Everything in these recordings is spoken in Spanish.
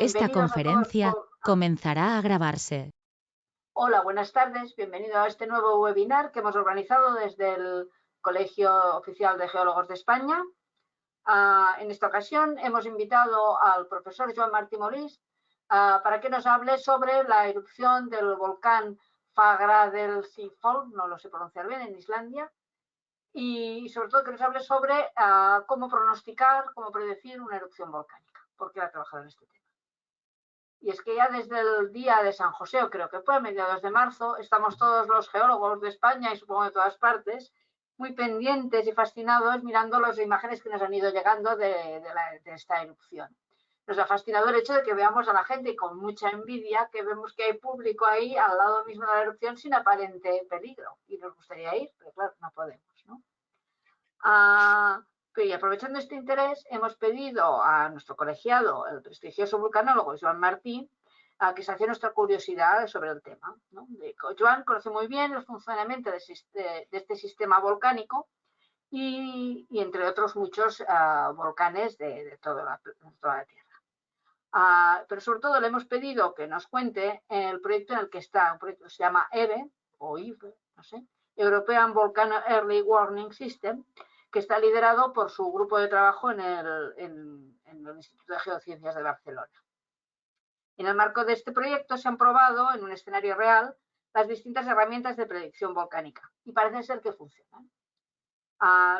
Esta Bienvenidos a todos. conferencia comenzará a grabarse. Hola, buenas tardes. Bienvenido a este nuevo webinar que hemos organizado desde el Colegio Oficial de Geólogos de España. En esta ocasión hemos invitado al profesor Joan Martí Molist para que nos hable sobre la erupción del volcán Fagradalsfjall, no lo sé pronunciar bien, en Islandia, y sobre todo que nos hable sobre cómo pronosticar, cómo predecir una erupción volcánica, porque él ha trabajado en este tema. Y es que ya desde el día de San José, creo que fue a mediados de marzo, estamos todos los geólogos de España y supongo de todas partes muy pendientes y fascinados mirando las imágenes que nos han ido llegando de esta erupción. Nos ha fascinado el hecho de que veamos a la gente con mucha envidia, que vemos que hay público ahí al lado mismo de la erupción sin aparente peligro. Y nos gustaría ir, pero claro, no podemos, ¿no? Y aprovechando este interés, hemos pedido a nuestro colegiado, el prestigioso vulcanólogo Joan Martí, que sacie nuestra curiosidad sobre el tema, ¿no? Joan conoce muy bien el funcionamiento de este sistema volcánico y entre otros muchos volcanes de toda la Tierra. Pero sobre todo le hemos pedido que nos cuente el proyecto en el que está, un proyecto que se llama EVE, o IVE, no sé, European Volcano Early Warning System, que está liderado por su grupo de trabajo en el Instituto de Geociencias de Barcelona. En el marco de este proyecto se han probado en un escenario real las distintas herramientas de predicción volcánica y parece ser que funcionan.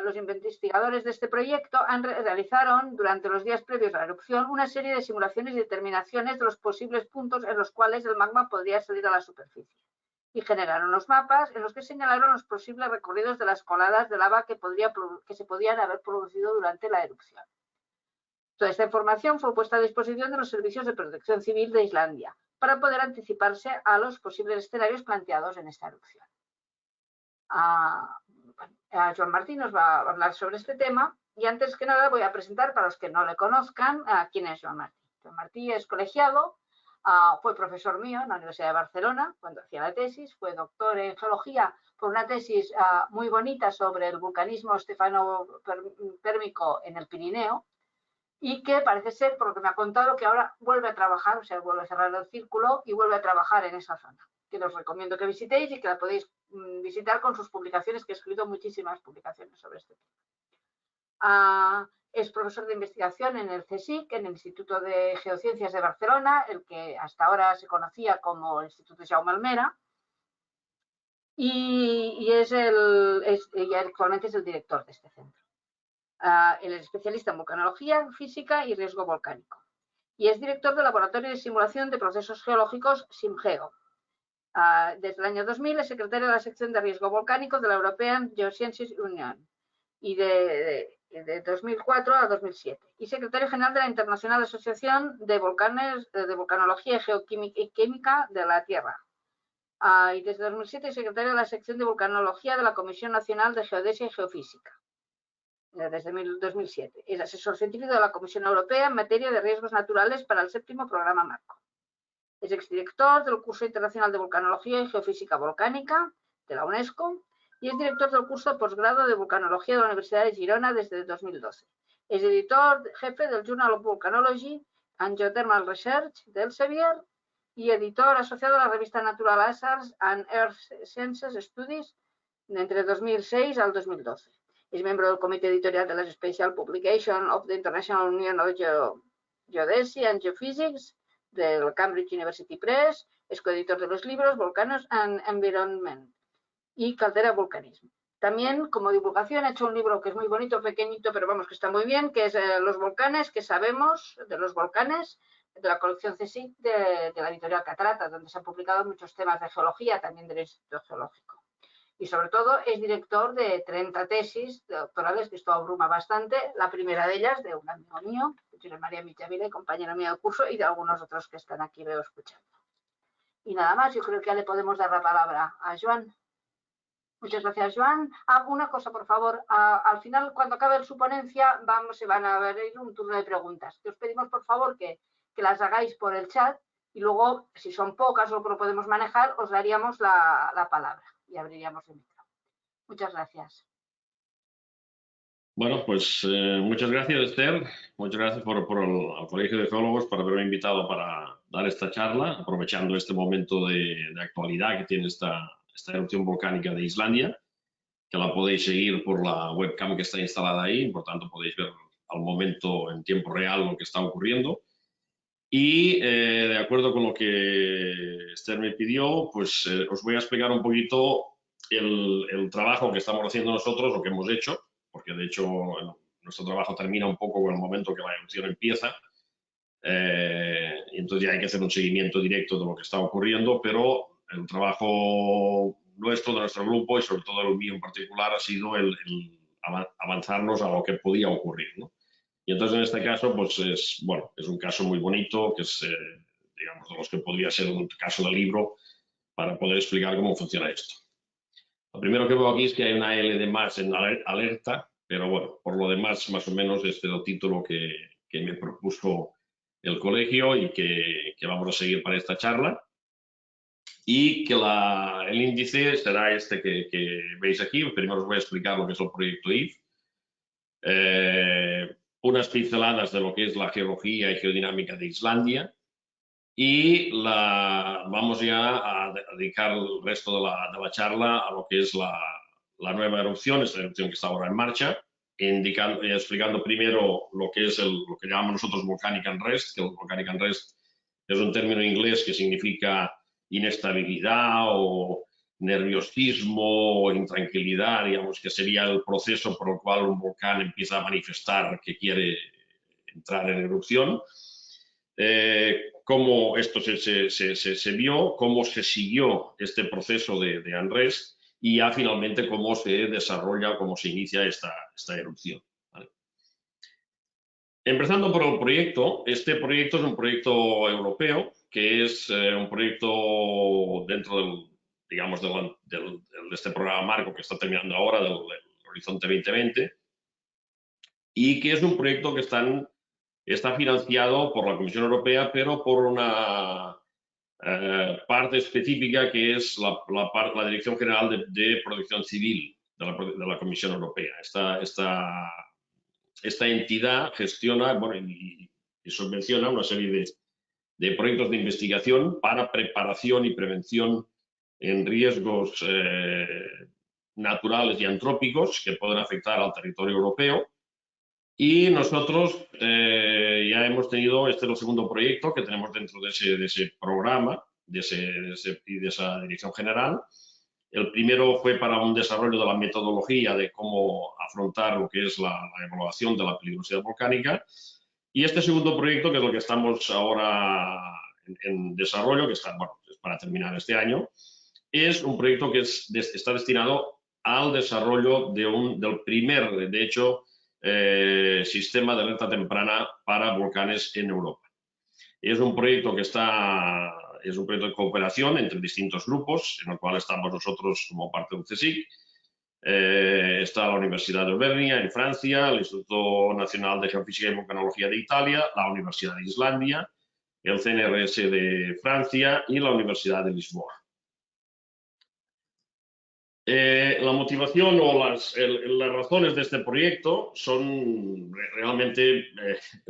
Los investigadores de este proyecto realizaron durante los días previos a la erupción una serie de simulaciones y determinaciones de los posibles puntos en los cuales el magma podría salir a la superficie y generaron los mapas en los que señalaron los posibles recorridos de las coladas de lava que se podían haber producido durante la erupción. Toda esta información fue puesta a disposición de los servicios de protección civil de Islandia para poder anticiparse a los posibles escenarios planteados en esta erupción. Joan Martí nos va a hablar sobre este tema y antes que nada voy a presentar para los que no le conozcan quién es Joan Martí. Joan Martí es colegiado, fue profesor mío en la Universidad de Barcelona cuando hacía la tesis, fue doctor en geología por una tesis muy bonita sobre el vulcanismo estefano-pérmico en el Pirineo y que parece ser, por lo que me ha contado, que ahora vuelve a trabajar, o sea, vuelve a cerrar el círculo y vuelve a trabajar en esa zona, que os recomiendo que visitéis y que la podéis visitar con sus publicaciones, que he escrito muchísimas publicaciones sobre este tema. Es profesor de investigación en el CSIC, en el Instituto de Geociencias de Barcelona, el que hasta ahora se conocía como el Instituto Jaume Almera, y actualmente es el director de este centro. Él es especialista en vulcanología, física y riesgo volcánico. Y es director del Laboratorio de Simulación de Procesos Geológicos SimGeo. Desde el año 2000 es secretario de la sección de riesgo volcánico de la European Geosciences Union y de 2004 a 2007 y secretario general de la Internacional Asociación de Volcanología y Química de la Tierra. Y desde 2007 es secretario de la sección de vulcanología de la Comisión Nacional de Geodesia y Geofísica. Desde 2007. Es asesor científico de la Comisión Europea en materia de riesgos naturales para el 7º programa marco. Es exdirector del curso internacional de vulcanología y geofísica volcánica de la UNESCO y es director del curso de posgrado de vulcanología de la Universidad de Girona desde 2012. Es editor jefe del Journal of Volcanology and Geothermal Research de Elsevier y editor asociado a la revista Natural Hazards and Earth Sciences Studies entre 2006 al 2012. Es miembro del comité editorial de las Special Publication of the International Union of Geodesy and Geophysics del Cambridge University Press, es coeditor de los libros Volcanoes and Environment y Caldera Volcanismo. También, como divulgación, ha hecho un libro que es muy bonito, pequeñito, pero vamos, que está muy bien, que es Los volcanes que sabemos de los volcanes, de la colección CSIC de la editorial Catarata, donde se han publicado muchos temas de geología, también del Instituto Geológico. Y sobre todo es director de 30 tesis doctorales, que esto abruma bastante. La primera de ellas de un amigo mío, José María Michavila, compañero mío de curso, y de algunos otros que están aquí, veo, escuchando. Y nada más, yo creo que ya le podemos dar la palabra a Joan. Muchas gracias, Joan. Una cosa, por favor. Al final, cuando acabe su ponencia, se van a abrir un turno de preguntas. Os pedimos, por favor, que las hagáis por el chat y luego, si son pocas o lo podemos manejar, os daríamos la palabra y abriríamos el micro. Muchas gracias. Bueno, pues muchas gracias, Esther. Muchas gracias al Colegio de Geólogos por haberme invitado para dar esta charla, aprovechando este momento de actualidad que tiene esta erupción volcánica de Islandia, que la podéis seguir por la webcam que está instalada ahí, por tanto podéis ver al momento en tiempo real lo que está ocurriendo. Y de acuerdo con lo que Esther me pidió, pues os voy a explicar un poquito el trabajo que estamos haciendo nosotros, lo que hemos hecho, porque de hecho nuestro trabajo termina un poco con el momento que la erupción empieza. Y entonces ya hay que hacer un seguimiento directo de lo que está ocurriendo, pero el trabajo nuestro, de nuestro grupo y sobre todo el mío en particular, ha sido el avanzarnos a lo que podía ocurrir, ¿no? Y entonces en este caso, pues bueno, es un caso muy bonito, que es, digamos, de los que podría ser un caso de libro para poder explicar cómo funciona esto. Lo primero que veo aquí es que hay una L de más en alerta, pero bueno, por lo demás, más o menos este es el título que me propuso el colegio y que vamos a seguir para esta charla. Y que el índice será este que veis aquí. Primero os voy a explicar lo que es el proyecto IF. Unas pinceladas de lo que es la geología y geodinámica de Islandia y vamos ya a dedicar el resto de la charla a lo que es la nueva erupción, esta erupción que está ahora en marcha, explicando primero lo que es lo que llamamos nosotros volcanic unrest, que el volcanic unrest es un término inglés que significa inestabilidad o nerviosismo o intranquilidad, digamos, que sería el proceso por el cual un volcán empieza a manifestar que quiere entrar en erupción. Cómo esto se vio, cómo se siguió este proceso de unrest y ya finalmente cómo se desarrolla, cómo se inicia esta erupción. ¿Vale? Empezando por el proyecto, este proyecto es un proyecto europeo, que es un proyecto dentro del, digamos, de este programa marco que está terminando ahora, del Horizonte 2020, y que es un proyecto que está financiado por la Comisión Europea, pero por una parte específica que es la Dirección General de Protección Civil de la Comisión Europea. Esta entidad gestiona, bueno, y subvenciona una serie de proyectos de investigación para preparación y prevención en riesgos naturales y antrópicos que pueden afectar al territorio europeo. Y nosotros ya hemos tenido, este es el segundo proyecto que tenemos dentro de ese programa y de esa dirección general. El primero fue para un desarrollo de la metodología de cómo afrontar lo que es la evaluación de la peligrosidad volcánica. Y este segundo proyecto, que es lo que estamos ahora en desarrollo, que está, bueno, es para terminar este año, es un proyecto que está destinado al desarrollo del primer, de hecho, sistema de alerta temprana para volcanes en Europa. Es un proyecto es un proyecto de cooperación entre distintos grupos, en el cual estamos nosotros como parte del CSIC. Está la Universidad de Auvernia en Francia, el Instituto Nacional de Geofísica y Volcanología de Italia, la Universidad de Islandia, el CNRS de Francia y la Universidad de Lisboa. La motivación o las razones de este proyecto son realmente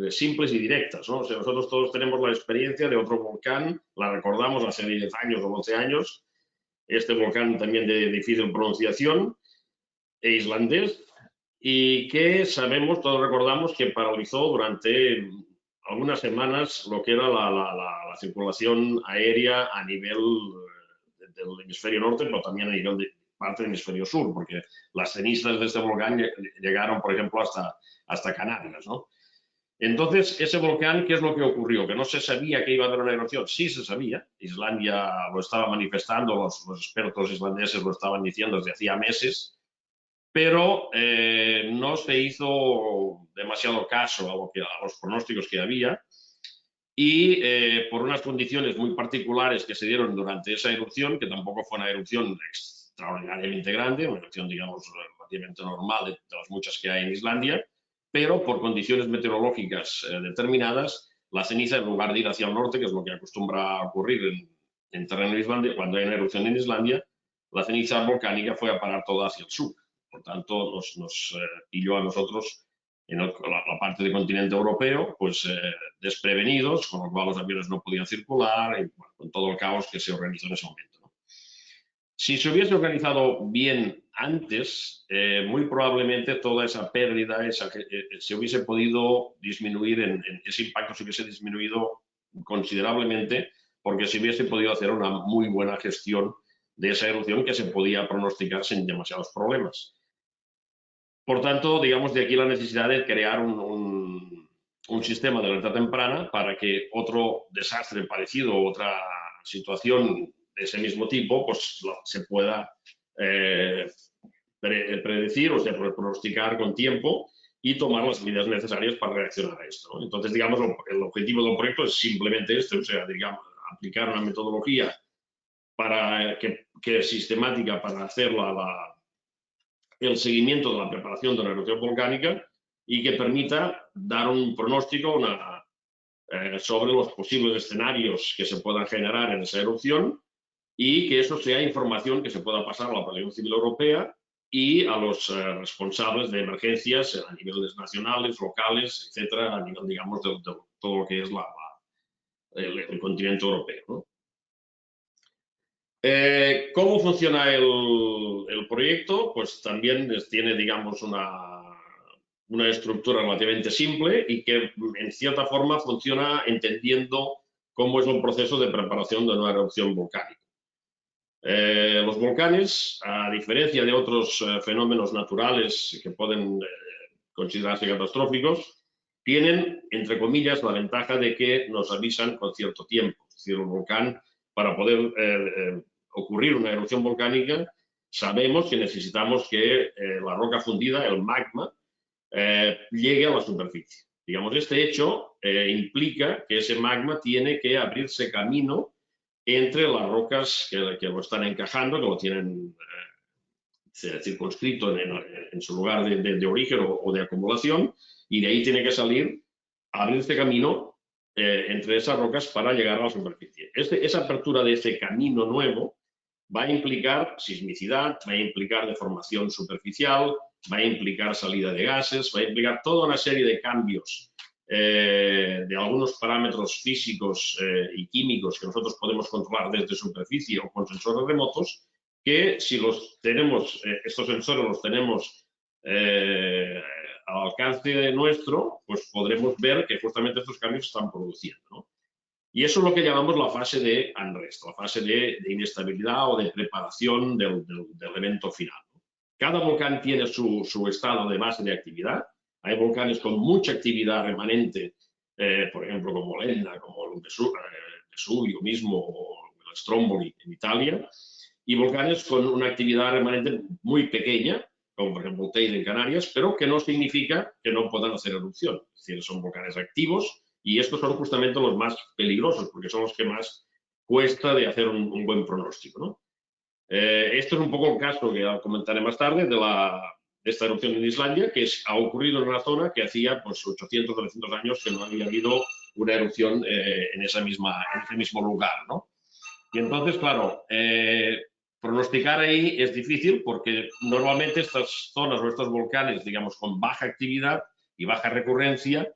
simples y directas, ¿no? O sea, nosotros todos tenemos la experiencia de otro volcán, la recordamos hace 10 años o 11 años, este volcán también de difícil pronunciación, islandés, y que sabemos, todos recordamos que paralizó durante algunas semanas lo que era la circulación aérea a nivel del hemisferio norte, pero también a nivel de parte del hemisferio sur, porque las cenizas de este volcán llegaron, por ejemplo, hasta Canarias, ¿no? Entonces, ese volcán, ¿qué es lo que ocurrió? Que no se sabía que iba a haber una erupción. Sí se sabía. Islandia lo estaba manifestando, los expertos islandeses lo estaban diciendo desde hacía meses, pero no se hizo demasiado caso a los pronósticos que había y por unas condiciones muy particulares que se dieron durante esa erupción, que tampoco fue una erupción extraordinariamente grande, una erupción, digamos, relativamente normal de las muchas que hay en Islandia, pero por condiciones meteorológicas determinadas, la ceniza, en lugar de ir hacia el norte, que es lo que acostumbra a ocurrir en terreno islandés, cuando hay una erupción en Islandia, la ceniza volcánica fue a parar toda hacia el sur, Por tanto, nos pilló a nosotros en la parte del continente europeo, pues desprevenidos, con lo cual los aviones no podían circular, y, bueno, con todo el caos que se organizó en ese momento, ¿no? Si se hubiese organizado bien antes, muy probablemente toda esa pérdida se hubiese podido disminuir, ese impacto se hubiese disminuido considerablemente, porque se hubiese podido hacer una muy buena gestión de esa erupción que se podía pronosticar sin demasiados problemas. Por tanto, digamos, de aquí la necesidad de crear un sistema de alerta temprana para que otro desastre parecido, otra situación de ese mismo tipo, pues se pueda predecir o sea, pronosticar con tiempo y tomar las medidas necesarias para reaccionar a esto, ¿no? Entonces, digamos, el objetivo del proyecto es simplemente este, o sea, digamos, aplicar una metodología que es sistemática para hacer el seguimiento de la preparación de una erupción volcánica y que permita dar un pronóstico sobre los posibles escenarios que se puedan generar en esa erupción y que eso sea información que se pueda pasar a la Protección Civil Europea y a los responsables de emergencias a niveles nacionales, locales, etcétera, a nivel, digamos, de todo lo que es el continente europeo, ¿no? ¿Cómo funciona el proyecto? Pues también tiene, digamos, una estructura relativamente simple y que, en cierta forma, funciona entendiendo cómo es el proceso de preparación de una erupción volcánica. Los volcanes, a diferencia de otros fenómenos naturales que pueden considerarse catastróficos, tienen, entre comillas, la ventaja de que nos avisan con cierto tiempo. Es decir, el volcán, para poder ocurrir una erupción volcánica, sabemos que necesitamos que la roca fundida, el magma, llegue a la superficie. Digamos, este hecho implica que ese magma tiene que abrirse camino entre las rocas que lo están encajando, que lo tienen circunscrito en su lugar de origen o de acumulación, y de ahí tiene que salir, abrirse camino entre esas rocas para llegar a la superficie. Esa apertura de ese camino nuevo va a implicar sismicidad, va a implicar deformación superficial, va a implicar salida de gases, va a implicar toda una serie de cambios de algunos parámetros físicos y químicos que nosotros podemos controlar desde superficie o con sensores remotos, que si estos sensores los tenemos al alcance nuestro, pues podremos ver que justamente estos cambios se están produciendo, ¿no? Y eso es lo que llamamos la fase de unrest, la fase de inestabilidad o de preparación del evento final. Cada volcán tiene su estado de base de actividad. Hay volcanes con mucha actividad remanente, por ejemplo, como l'Etna, como el Vesubio mismo, o el Stromboli en Italia, y volcanes con una actividad remanente muy pequeña, como por ejemplo el Teide en Canarias, pero que no significa que no puedan hacer erupción. Es decir, son volcanes activos y estos son justamente los más peligrosos porque son los que más cuesta de hacer un buen pronóstico, ¿no? Esto es un poco el caso que comentaré más tarde de esta erupción en Islandia, que ha ocurrido en una zona que hacía pues, 800 o 900 años que no había habido una erupción en ese mismo lugar, ¿no? Y entonces, claro, pronosticar ahí es difícil porque normalmente estas zonas o estos volcanes, digamos, con baja actividad y baja recurrencia,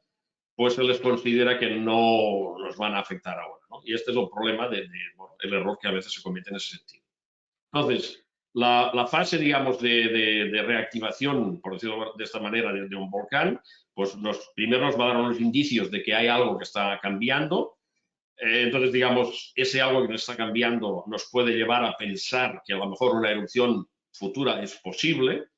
pues se les considera que no nos van a afectar ahora, ¿no? Y este es el problema el error que a veces se comete en ese sentido. Entonces, la fase, digamos, de reactivación, por decirlo de esta manera, de un volcán, pues primero nos va a dar unos indicios de que hay algo que está cambiando. Entonces, digamos, ese algo que nos está cambiando nos puede llevar a pensar que a lo mejor una erupción futura es posible.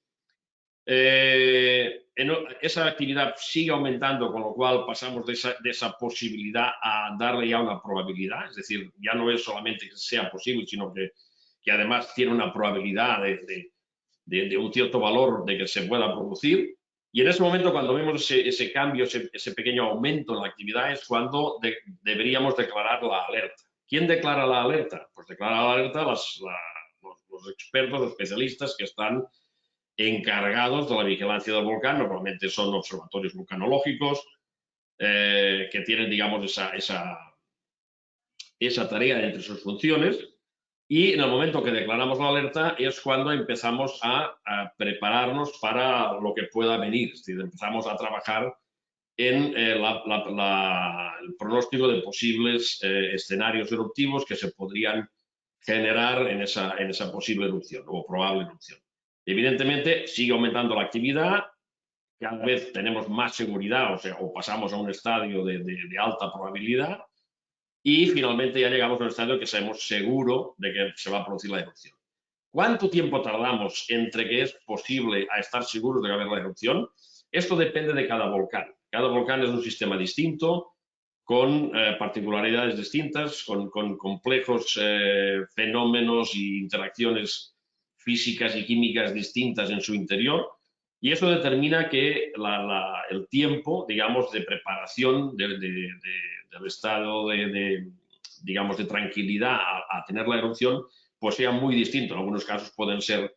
Esa actividad sigue aumentando, con lo cual pasamos de esa posibilidad a darle ya una probabilidad, es decir, ya no es solamente que sea posible, sino que además tiene una probabilidad de un cierto valor de que se pueda producir. Y en ese momento, cuando vemos ese cambio, ese pequeño aumento en la actividad, es cuando deberíamos declarar la alerta. ¿Quién declara la alerta? Pues declara la alerta los expertos, los especialistas que están encargados de la vigilancia del volcán. Normalmente son observatorios vulcanológicos que tienen, digamos, esa tarea entre sus funciones. Y en el momento que declaramos la alerta es cuando empezamos a prepararnos para lo que pueda venir. Es decir, empezamos a trabajar en el pronóstico de posibles escenarios eruptivos que se podrían generar en esa posible erupción o probable erupción. Evidentemente, sigue aumentando la actividad, cada vez tenemos más seguridad, o pasamos a un estadio de alta probabilidad, y finalmente ya llegamos a un estadio que sabemos seguro de que se va a producir la erupción. ¿Cuánto tiempo tardamos entre que es posible a estar seguros de que va a haber la erupción? Esto depende de cada volcán. Cada volcán es un sistema distinto, con particularidades distintas, con complejos fenómenos e interacciones físicas y químicas distintas en su interior, y eso determina que el tiempo, digamos, de preparación del estado digamos, de tranquilidad a tener la erupción, pues sea muy distinto. En algunos casos pueden ser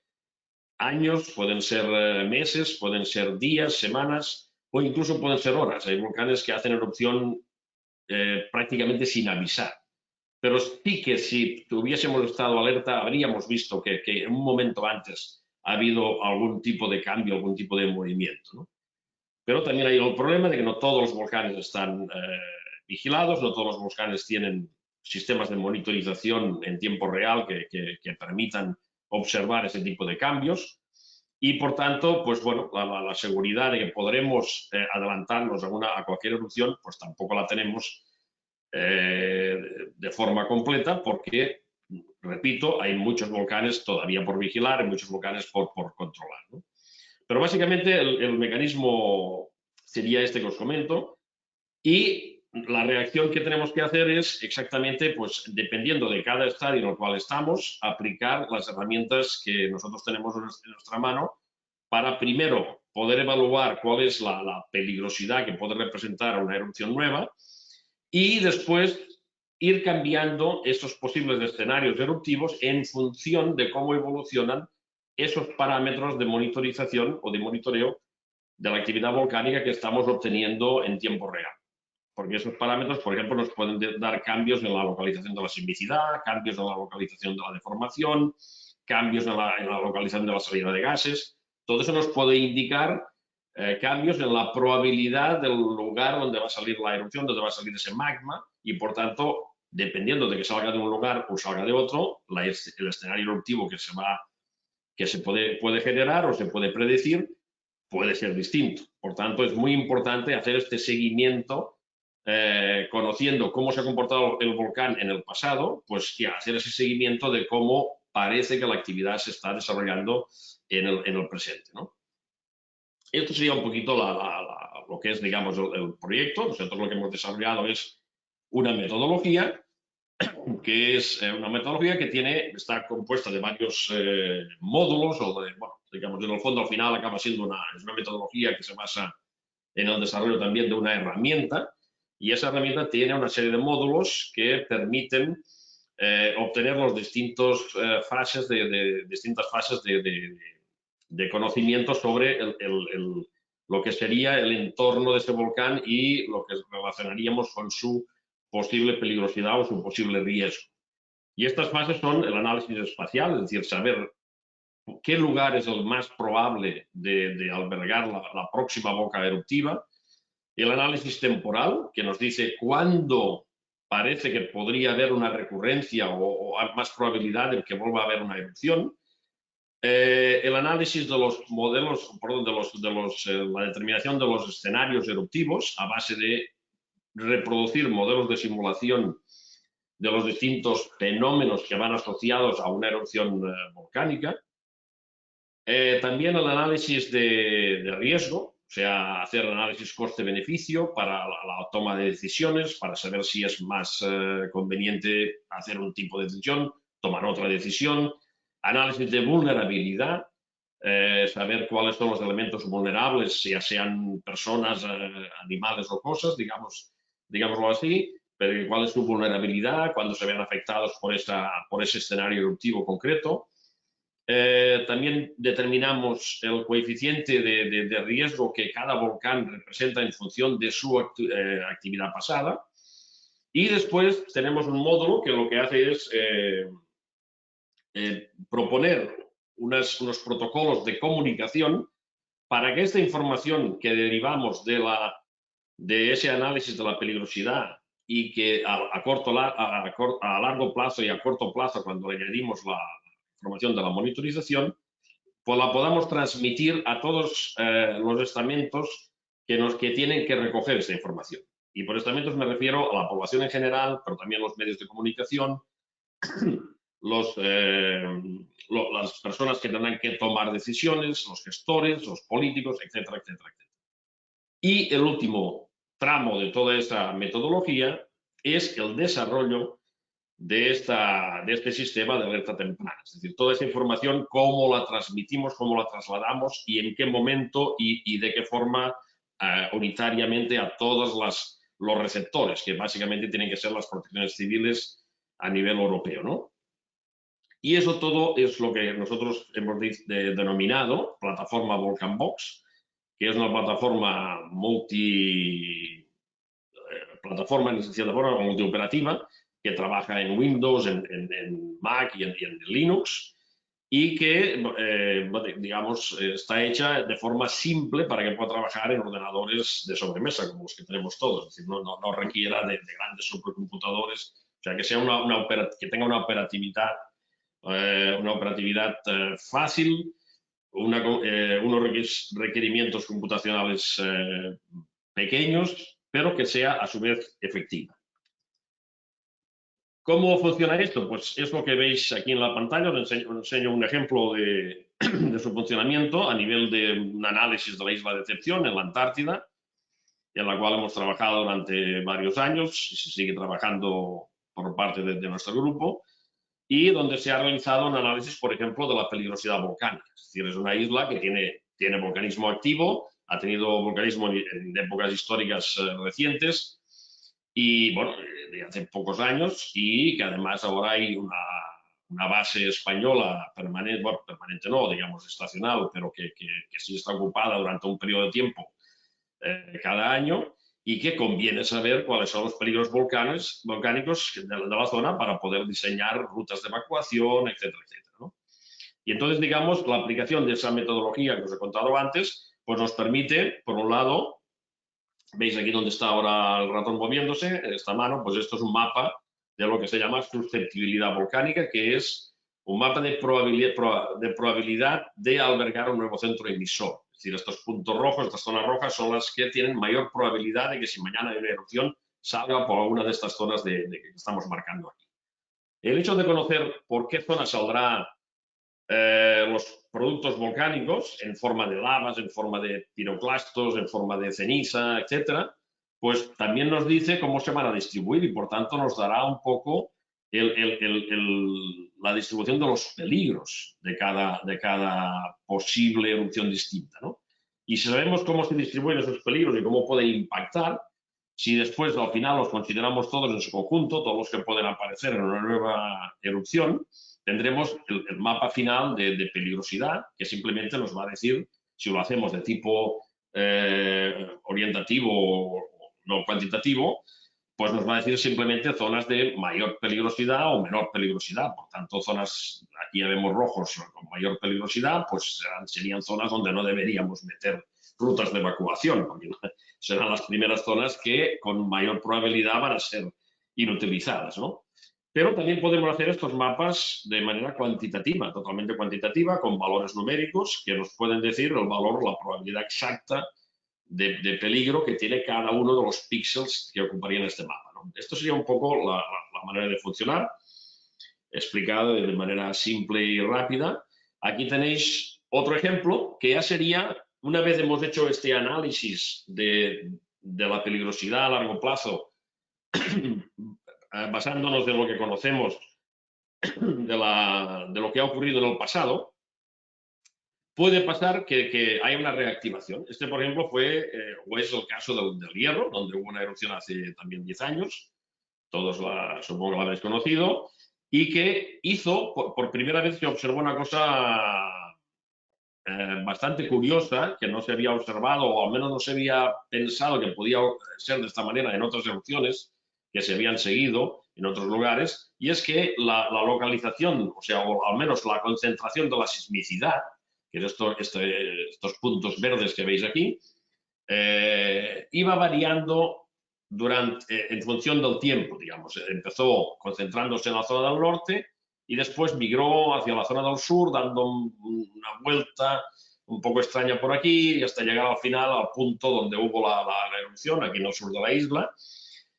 años, pueden ser meses, pueden ser días, semanas o incluso pueden ser horas. Hay volcanes que hacen erupción prácticamente sin avisar. Pero sí que si hubiésemos estado alerta, habríamos visto que en un momento antes ha habido algún tipo de cambio, algún tipo de movimiento, ¿no? Pero también hay el problema de que no todos los volcanes están vigilados, no todos los volcanes tienen sistemas de monitorización en tiempo real que permitan observar ese tipo de cambios. Y por tanto, pues bueno, la seguridad de que podremos adelantarnos a cualquier erupción, pues tampoco la tenemos de forma completa porque, repito, hay muchos volcanes todavía por vigilar, hay muchos volcanes por controlar, ¿no? Pero básicamente el mecanismo sería este que os comento, y la reacción que tenemos que hacer es exactamente, pues dependiendo de cada estadio en el cual estamos, aplicar las herramientas que nosotros tenemos en nuestra mano para primero poder evaluar cuál es la peligrosidad que puede representar una erupción nueva y después ir cambiando esos posibles escenarios eruptivos en función de cómo evolucionan esos parámetros de monitorización o de monitoreo de la actividad volcánica que estamos obteniendo en tiempo real. Porque esos parámetros, por ejemplo, nos pueden dar cambios en la localización de la sismicidad, cambios en la localización de la deformación, cambios en la localización de la salida de gases. Todo eso nos puede indicar cambios en la probabilidad del lugar donde va a salir la erupción, donde va a salir ese magma, y por tanto, dependiendo de que salga de un lugar o salga de otro, el escenario eruptivo que se puede generar o se puede predecir puede ser distinto. Por tanto, es muy importante hacer este seguimiento conociendo cómo se ha comportado el volcán en el pasado, pues y hacer ese seguimiento de cómo parece que la actividad se está desarrollando en el presente, ¿no? Esto sería un poquito lo que es, digamos, el proyecto. Nosotros lo que hemos desarrollado es una metodología que es una metodología que está compuesta de varios módulos, bueno, digamos, en el fondo al final acaba siendo una metodología que se basa en el desarrollo también de una herramienta, y esa herramienta tiene una serie de módulos que permiten obtener los distintas fases de conocimiento sobre lo que sería el entorno de ese volcán y lo que relacionaríamos con su posible peligrosidad o su posible riesgo. Y estas fases son el análisis espacial, es decir, saber qué lugar es el más probable de albergar la próxima boca eruptiva, el análisis temporal, que nos dice cuándo parece que podría haber una recurrencia o más probabilidad de que vuelva a haber una erupción, el análisis de los modelos, perdón, la determinación de los escenarios eruptivos a base de reproducir modelos de simulación de los distintos fenómenos que van asociados a una erupción volcánica. También el análisis de riesgo, o sea, hacer análisis coste-beneficio para la toma de decisiones, para saber si es más conveniente hacer un tipo de decisión, tomar otra decisión. Análisis de vulnerabilidad, saber cuáles son los elementos vulnerables, ya sean personas, animales o cosas, digámoslo así, pero cuál es su vulnerabilidad cuando se ven afectados por ese escenario eruptivo concreto. También determinamos el coeficiente de riesgo que cada volcán representa en función de su actividad pasada. Y después tenemos un módulo que lo que hace es proponer unos protocolos de comunicación para que esta información que derivamos de ese análisis de la peligrosidad y que a largo plazo y a corto plazo, cuando le añadimos la información de la monitorización, pues la podamos transmitir a todos los estamentos que tienen que recoger esa información. Y por estamentos me refiero a la población en general, pero también los medios de comunicación, las personas que tendrán que tomar decisiones, los gestores, los políticos, etcétera, etcétera, etcétera. Y el último tramo de toda esa metodología es el desarrollo de este sistema de alerta temprana. Es decir, toda esa información, cómo la transmitimos, cómo la trasladamos y en qué momento y de qué forma unitariamente a todos los receptores, que básicamente tienen que ser las protecciones civiles a nivel europeo, ¿no? Y eso todo es lo que nosotros hemos denominado plataforma VolcanVox, que es una plataforma multioperativa que trabaja en Windows, en Mac y en Linux, y que, digamos, está hecha de forma simple para que pueda trabajar en ordenadores de sobremesa, como los que tenemos todos. Es decir, no requiera de grandes supercomputadores, o sea, que que tenga una operatividad fácil, unos requerimientos computacionales pequeños, pero que sea a su vez efectiva. ¿Cómo funciona esto? Pues es lo que veis aquí en la pantalla. Os enseño un ejemplo de su funcionamiento a nivel de un análisis de la isla de Decepción en la Antártida, en la cual hemos trabajado durante varios años y se sigue trabajando por parte de nuestro grupo, y donde se ha realizado un análisis, por ejemplo, de la peligrosidad volcánica. Es decir, es una isla que tiene volcanismo activo, ha tenido volcanismo en épocas históricas recientes y, bueno, de hace pocos años, y que además ahora hay una base española permanente, bueno, permanente no, digamos estacional, pero que sí está ocupada durante un periodo de tiempo cada año, y que conviene saber cuáles son los peligros volcánicos de la zona para poder diseñar rutas de evacuación, etcétera, etcétera, ¿no? Y entonces, digamos, la aplicación de esa metodología que os he contado antes, pues nos permite, por un lado, veis aquí donde está ahora el ratón moviéndose, en esta mano, pues esto es un mapa de lo que se llama susceptibilidad volcánica, que es un mapa de probabilidad de albergar un nuevo centro emisor. Es decir, estos puntos rojos, estas zonas rojas, son las que tienen mayor probabilidad de que si mañana hay una erupción salga por alguna de estas zonas que estamos marcando aquí. El hecho de conocer por qué zona saldrá los productos volcánicos en forma de lavas, en forma de piroclastos, en forma de ceniza, etcétera, pues también nos dice cómo se van a distribuir y por tanto nos dará un poco la distribución de los peligros de cada posible erupción distinta, ¿no? Y si sabemos cómo se distribuyen esos peligros y cómo pueden impactar, si después al final los consideramos todos en su conjunto, todos los que pueden aparecer en una nueva erupción, tendremos el mapa final de peligrosidad, que simplemente nos va a decir, si lo hacemos de tipo orientativo o no cuantitativo, pues nos va a decir simplemente zonas de mayor peligrosidad o menor peligrosidad. Por tanto, zonas, aquí ya vemos rojos con mayor peligrosidad, pues serían zonas donde no deberíamos meter rutas de evacuación, porque serán las primeras zonas que con mayor probabilidad van a ser inutilizadas, ¿no? Pero también podemos hacer estos mapas de manera cuantitativa, totalmente cuantitativa, con valores numéricos que nos pueden decir el valor, la probabilidad exacta de peligro que tiene cada uno de los píxeles que ocuparían este mapa, ¿no? Esto sería un poco la manera de funcionar, explicado de manera simple y rápida. Aquí tenéis otro ejemplo que ya sería, una vez hemos hecho este análisis de la peligrosidad a largo plazo, basándonos en lo que conocemos de lo que ha ocurrido en el pasado, puede pasar que haya una reactivación. Este, por ejemplo, fue o es el caso del Hierro, donde hubo una erupción hace también 10 años, todos supongo que la habéis conocido, y que hizo, por primera vez se observó una cosa bastante curiosa, que no se había observado, o al menos no se había pensado que podía ser de esta manera en otras erupciones que se habían seguido en otros lugares, y es que la localización, o sea, o al menos la concentración de la sismicidad, que es estos puntos verdes que veis aquí, iba variando en función del tiempo, digamos. Empezó concentrándose en la zona del norte y después migró hacia la zona del sur, dando una vuelta un poco extraña por aquí y hasta llegar al final al punto donde hubo la erupción, aquí en el sur de la isla.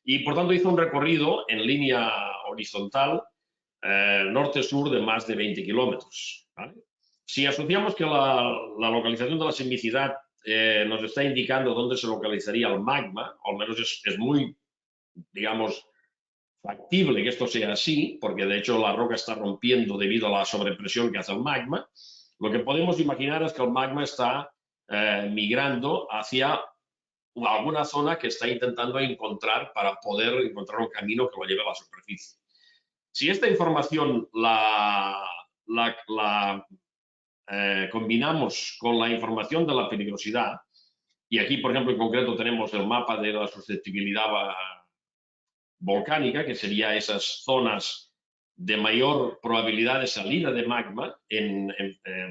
Y por tanto hizo un recorrido en línea horizontal norte-sur de más de 20 kilómetros. ¿Vale? Si asociamos que la localización de la sismicidad nos está indicando dónde se localizaría el magma, o al menos es muy, digamos, factible que esto sea así, porque de hecho la roca está rompiendo debido a la sobrepresión que hace el magma, lo que podemos imaginar es que el magma está migrando hacia alguna zona que está intentando encontrar para poder encontrar un camino que lo lleve a la superficie. Si esta información la combinamos con la información de la peligrosidad, y aquí, por ejemplo, en concreto tenemos el mapa de la susceptibilidad volcánica, que sería esas zonas de mayor probabilidad de salida de magma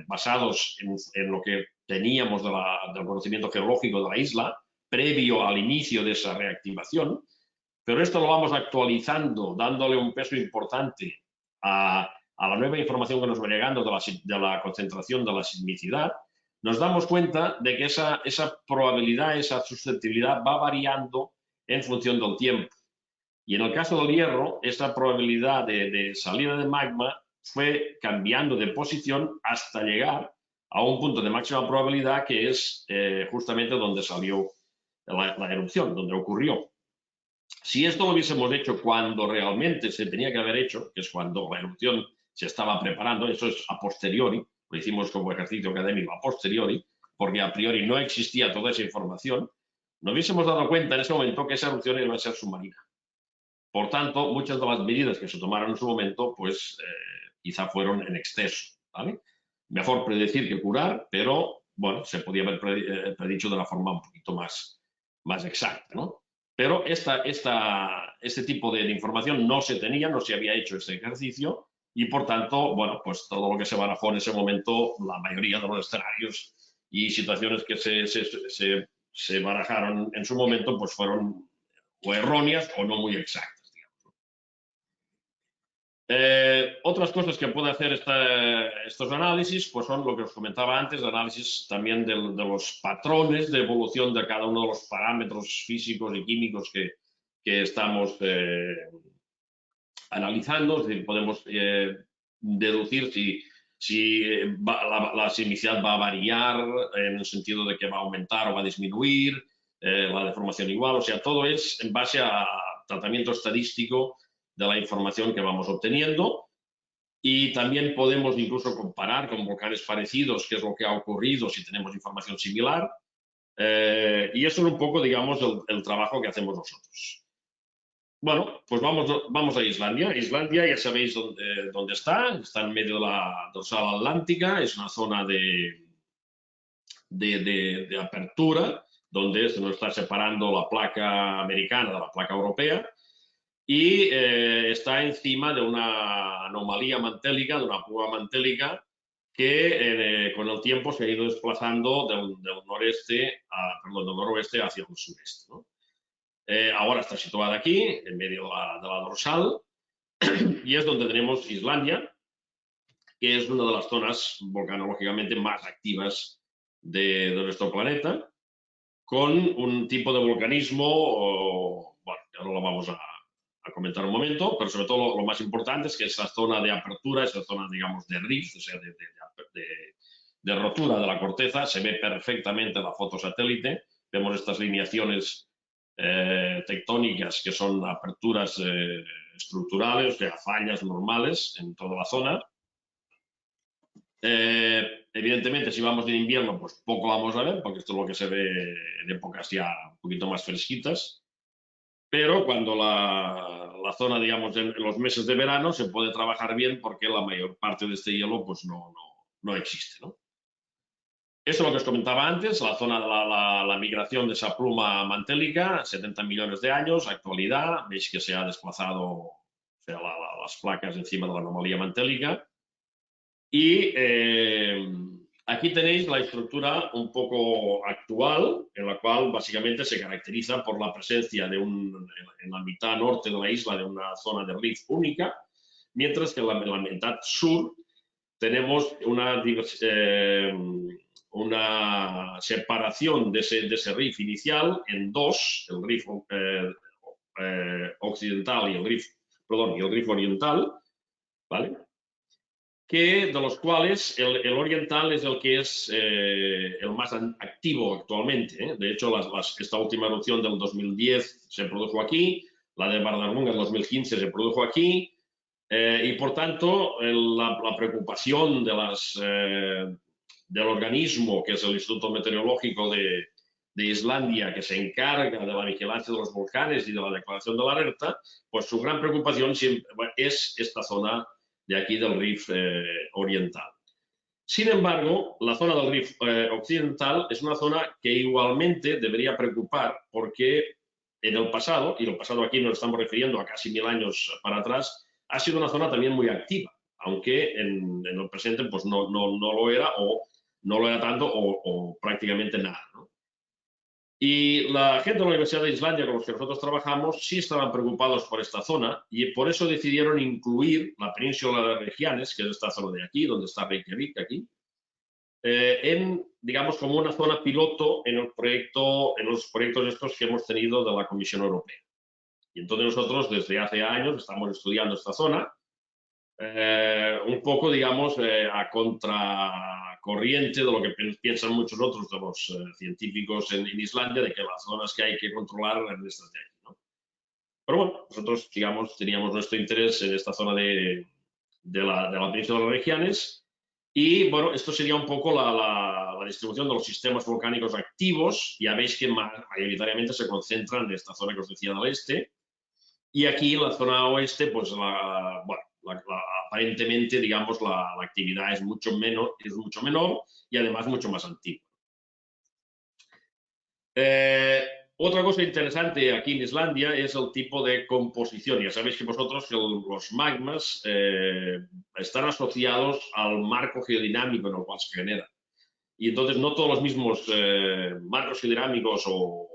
basados en lo que teníamos del conocimiento geológico de la isla, previo al inicio de esa reactivación, pero esto lo vamos actualizando, dándole un peso importante a la nueva información que nos va llegando de la concentración de la sismicidad. Nos damos cuenta de que esa probabilidad, esa susceptibilidad va variando en función del tiempo. Y en el caso del hierro, esa probabilidad de salida de magma fue cambiando de posición hasta llegar a un punto de máxima probabilidad que es justamente donde salió la erupción, donde ocurrió. Si esto lo hubiésemos hecho cuando realmente se tenía que haber hecho, que es cuando la erupción se estaba preparando, eso es a posteriori, lo hicimos como ejercicio académico a posteriori, porque a priori no existía toda esa información, nos hubiésemos dado cuenta en ese momento que esa erupción iba a ser submarina. Por tanto, muchas de las medidas que se tomaron en su momento, pues quizá fueron en exceso, ¿vale? Mejor predecir que curar, pero bueno, se podía haber predicho de una forma un poquito más exacta, ¿no? Pero este tipo de información no se tenía, no se había hecho este ejercicio y por tanto, bueno, pues todo lo que se barajó en ese momento, la mayoría de los escenarios y situaciones que se barajaron en su momento, pues fueron o erróneas o no muy exactas. Otras cosas que puede hacer estos análisis pues son lo que os comentaba antes, análisis también de los patrones de evolución de cada uno de los parámetros físicos y químicos que estamos analizando. Es decir, podemos deducir si la sismicidad va a variar en el sentido de que va a aumentar o va a disminuir, la deformación igual, o sea, todo es en base a tratamiento estadístico de la información que vamos obteniendo y también podemos incluso comparar con volcanes parecidos qué es lo que ha ocurrido si tenemos información similar y eso es un poco, digamos, el trabajo que hacemos nosotros. Bueno, pues vamos a Islandia. Islandia ya sabéis dónde está en medio de la dorsal atlántica, es una zona de apertura donde se nos está separando la placa americana de la placa europea y está encima de una anomalía mantélica, de una púa mantélica que con el tiempo se ha ido desplazando del noroeste hacia el sureste, ¿no? Ahora está situada aquí, en medio de la dorsal, y es donde tenemos Islandia, que es una de las zonas volcanológicamente más activas de nuestro planeta, con un tipo de volcanismo, bueno, ahora lo vamos a comentar un momento, pero sobre todo lo más importante es que esa zona de apertura, esa zona, digamos, de rift, o sea, de rotura de la corteza, se ve perfectamente en la foto satélite. Vemos estas lineaciones tectónicas que son aperturas estructurales, o sea, fallas normales en toda la zona. Evidentemente, si vamos en invierno, pues poco vamos a ver, porque esto es lo que se ve en épocas ya un poquito más fresquitas. Pero cuando la zona, digamos, en los meses de verano se puede trabajar bien porque la mayor parte de este hielo pues no existe, ¿no? Eso es lo que os comentaba antes, la zona de la migración de esa pluma mantélica, 70 millones de años, actualidad, veis que se ha desplazado sea, las placas encima de la anomalía mantélica. Y aquí tenéis la estructura un poco actual, en la cual básicamente se caracteriza por la presencia en la mitad norte de la isla de una zona de rift única, mientras que en la mitad sur tenemos una separación de ese rift inicial en dos, el rift occidental y el rift oriental, ¿vale? De los cuales el oriental es el que es el más activo actualmente, ¿eh? De hecho, esta última erupción del 2010 se produjo aquí, la de Bardarbunga en 2015 se produjo aquí, y por tanto la preocupación del organismo, que es el Instituto Meteorológico de Islandia, que se encarga de la vigilancia de los volcanes y de la declaración de la alerta, pues su gran preocupación siempre es esta zona de aquí del rift oriental. Sin embargo, la zona del rift occidental es una zona que igualmente debería preocupar porque en el pasado, y en el pasado aquí nos estamos refiriendo a casi 1000 años para atrás, ha sido una zona también muy activa, aunque en el presente pues no lo era, o no lo era tanto, o prácticamente nada, ¿no? Y la gente de la Universidad de Islandia con los que nosotros trabajamos sí estaban preocupados por esta zona y por eso decidieron incluir la península de Reykjanes, que es esta zona de aquí, donde está Reykjavik aquí, digamos, como una zona piloto en los proyectos estos que hemos tenido de la Comisión Europea. Y entonces nosotros desde hace años estamos estudiando esta zona, un poco, digamos, a contracorriente de lo que piensan muchos otros de los científicos en Islandia, de que las zonas que hay que controlar eran estas de aquí, ¿no? Pero bueno, nosotros, digamos, teníamos nuestro interés en esta zona de la península de las Reykjanes. Y bueno, esto sería un poco la distribución de los sistemas volcánicos activos. Ya veis que mayoritariamente se concentran en esta zona que os decía del este. Y aquí, en la zona oeste, pues aparentemente, digamos, la actividad es mucho menor y además mucho más antigua. Otra cosa interesante aquí en Islandia es el tipo de composición. Ya sabéis que vosotros que los magmas están asociados al marco geodinámico en el cual se generan. Y entonces no todos los mismos marcos geodinámicos o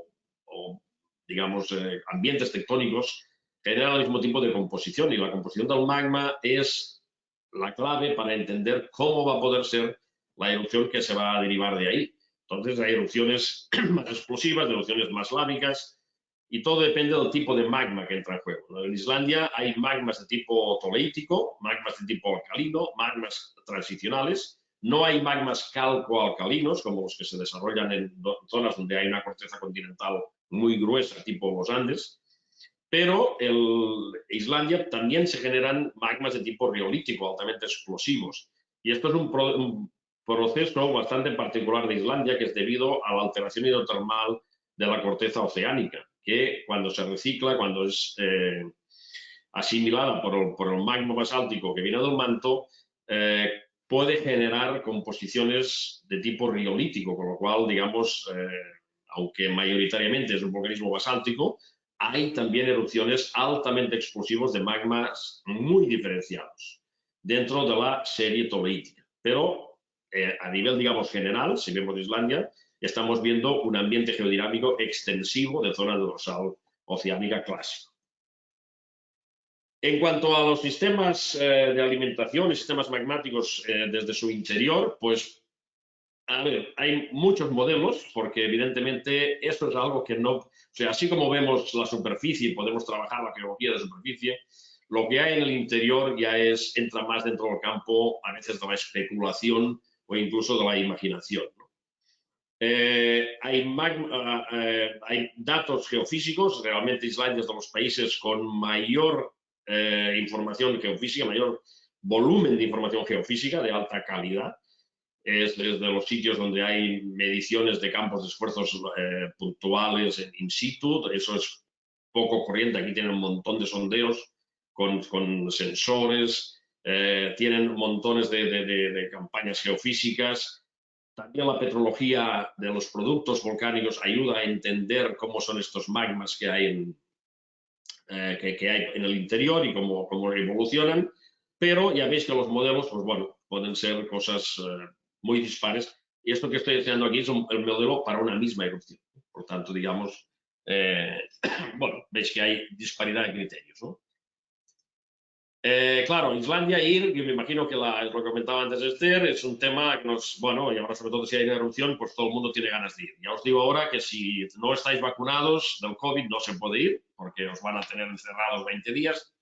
digamos, ambientes tectónicos generan el mismo tipo de composición. Y la composición del magma es la clave para entender cómo va a poder ser la erupción que se va a derivar de ahí. Entonces hay erupciones más explosivas, erupciones más lámicas, y todo depende del tipo de magma que entra en juego. En Islandia hay magmas de tipo toleítico, magmas de tipo alcalino, magmas transicionales. No hay magmas calco-alcalinos, como los que se desarrollan en zonas donde hay una corteza continental muy gruesa, tipo los Andes. Pero en Islandia también se generan magmas de tipo riolítico, altamente explosivos. Y esto es un proceso bastante particular de Islandia, que es debido a la alteración hidrotermal de la corteza oceánica, que cuando se recicla, cuando es asimilada por el magma basáltico que viene del manto, puede generar composiciones de tipo riolítico, con lo cual, digamos, aunque mayoritariamente es un volcanismo basáltico, hay también erupciones altamente explosivas de magmas muy diferenciados dentro de la serie toleítica. Pero a nivel, digamos, general, si vemos Islandia, estamos viendo un ambiente geodinámico extensivo de zona dorsal oceánica clásico. En cuanto a los sistemas de alimentación y sistemas magmáticos desde su interior, pues, a ver, hay muchos modelos, porque evidentemente esto es algo que no, o sea, así como vemos la superficie y podemos trabajar la geología de superficie, lo que hay en el interior ya entra más dentro del campo, a veces de la especulación o incluso de la imaginación, ¿no? Hay datos geofísicos, realmente Islandia es de los países con mayor información geofísica, mayor volumen de información geofísica de alta calidad. Es desde los sitios donde hay mediciones de campos de esfuerzos puntuales in situ. Eso es poco corriente. Aquí tienen un montón de sondeos con sensores, tienen montones de campañas geofísicas. También la petrología de los productos volcánicos ayuda a entender cómo son estos magmas que hay que hay en el interior y cómo evolucionan, pero ya veis que los modelos, pues bueno, pueden ser cosas muy dispares. Y esto que estoy enseñando aquí es el modelo para una misma erupción. Por tanto, digamos, bueno, veis que hay disparidad de criterios, ¿no? Claro, Islandia, yo me imagino que lo que comentaba antes Esther, es un tema que nos, bueno, y ahora sobre todo si hay una erupción, pues todo el mundo tiene ganas de ir. Ya os digo ahora que si no estáis vacunados del COVID no se puede ir, porque os van a tener encerrados 20 días.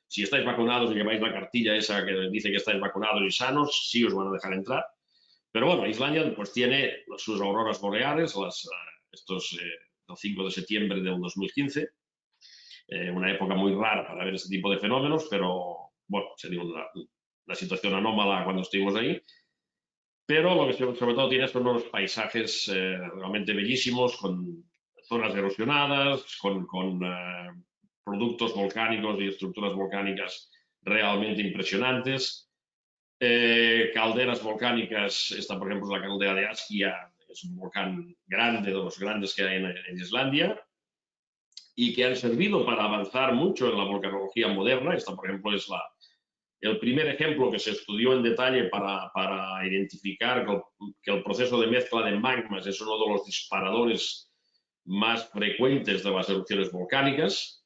Si estáis vacunados y lleváis la cartilla esa que dice que estáis vacunados y sanos, sí os van a dejar entrar. Pero bueno, Islandia pues tiene sus auroras boreales, estos el 5 de septiembre del 2015. Una época muy rara para ver ese tipo de fenómenos, pero bueno, sería una situación anómala cuando estuvimos ahí. Pero lo que sobre todo tiene son unos paisajes realmente bellísimos, con zonas erosionadas, con productos volcánicos y estructuras volcánicas realmente impresionantes. Calderas volcánicas, esta por ejemplo es la caldera de Askja, es un volcán grande, de los grandes que hay en Islandia, y que han servido para avanzar mucho en la volcanología moderna. Esta, por ejemplo, es el primer ejemplo que se estudió en detalle para identificar que el proceso de mezcla de magmas es uno de los disparadores más frecuentes de las erupciones volcánicas.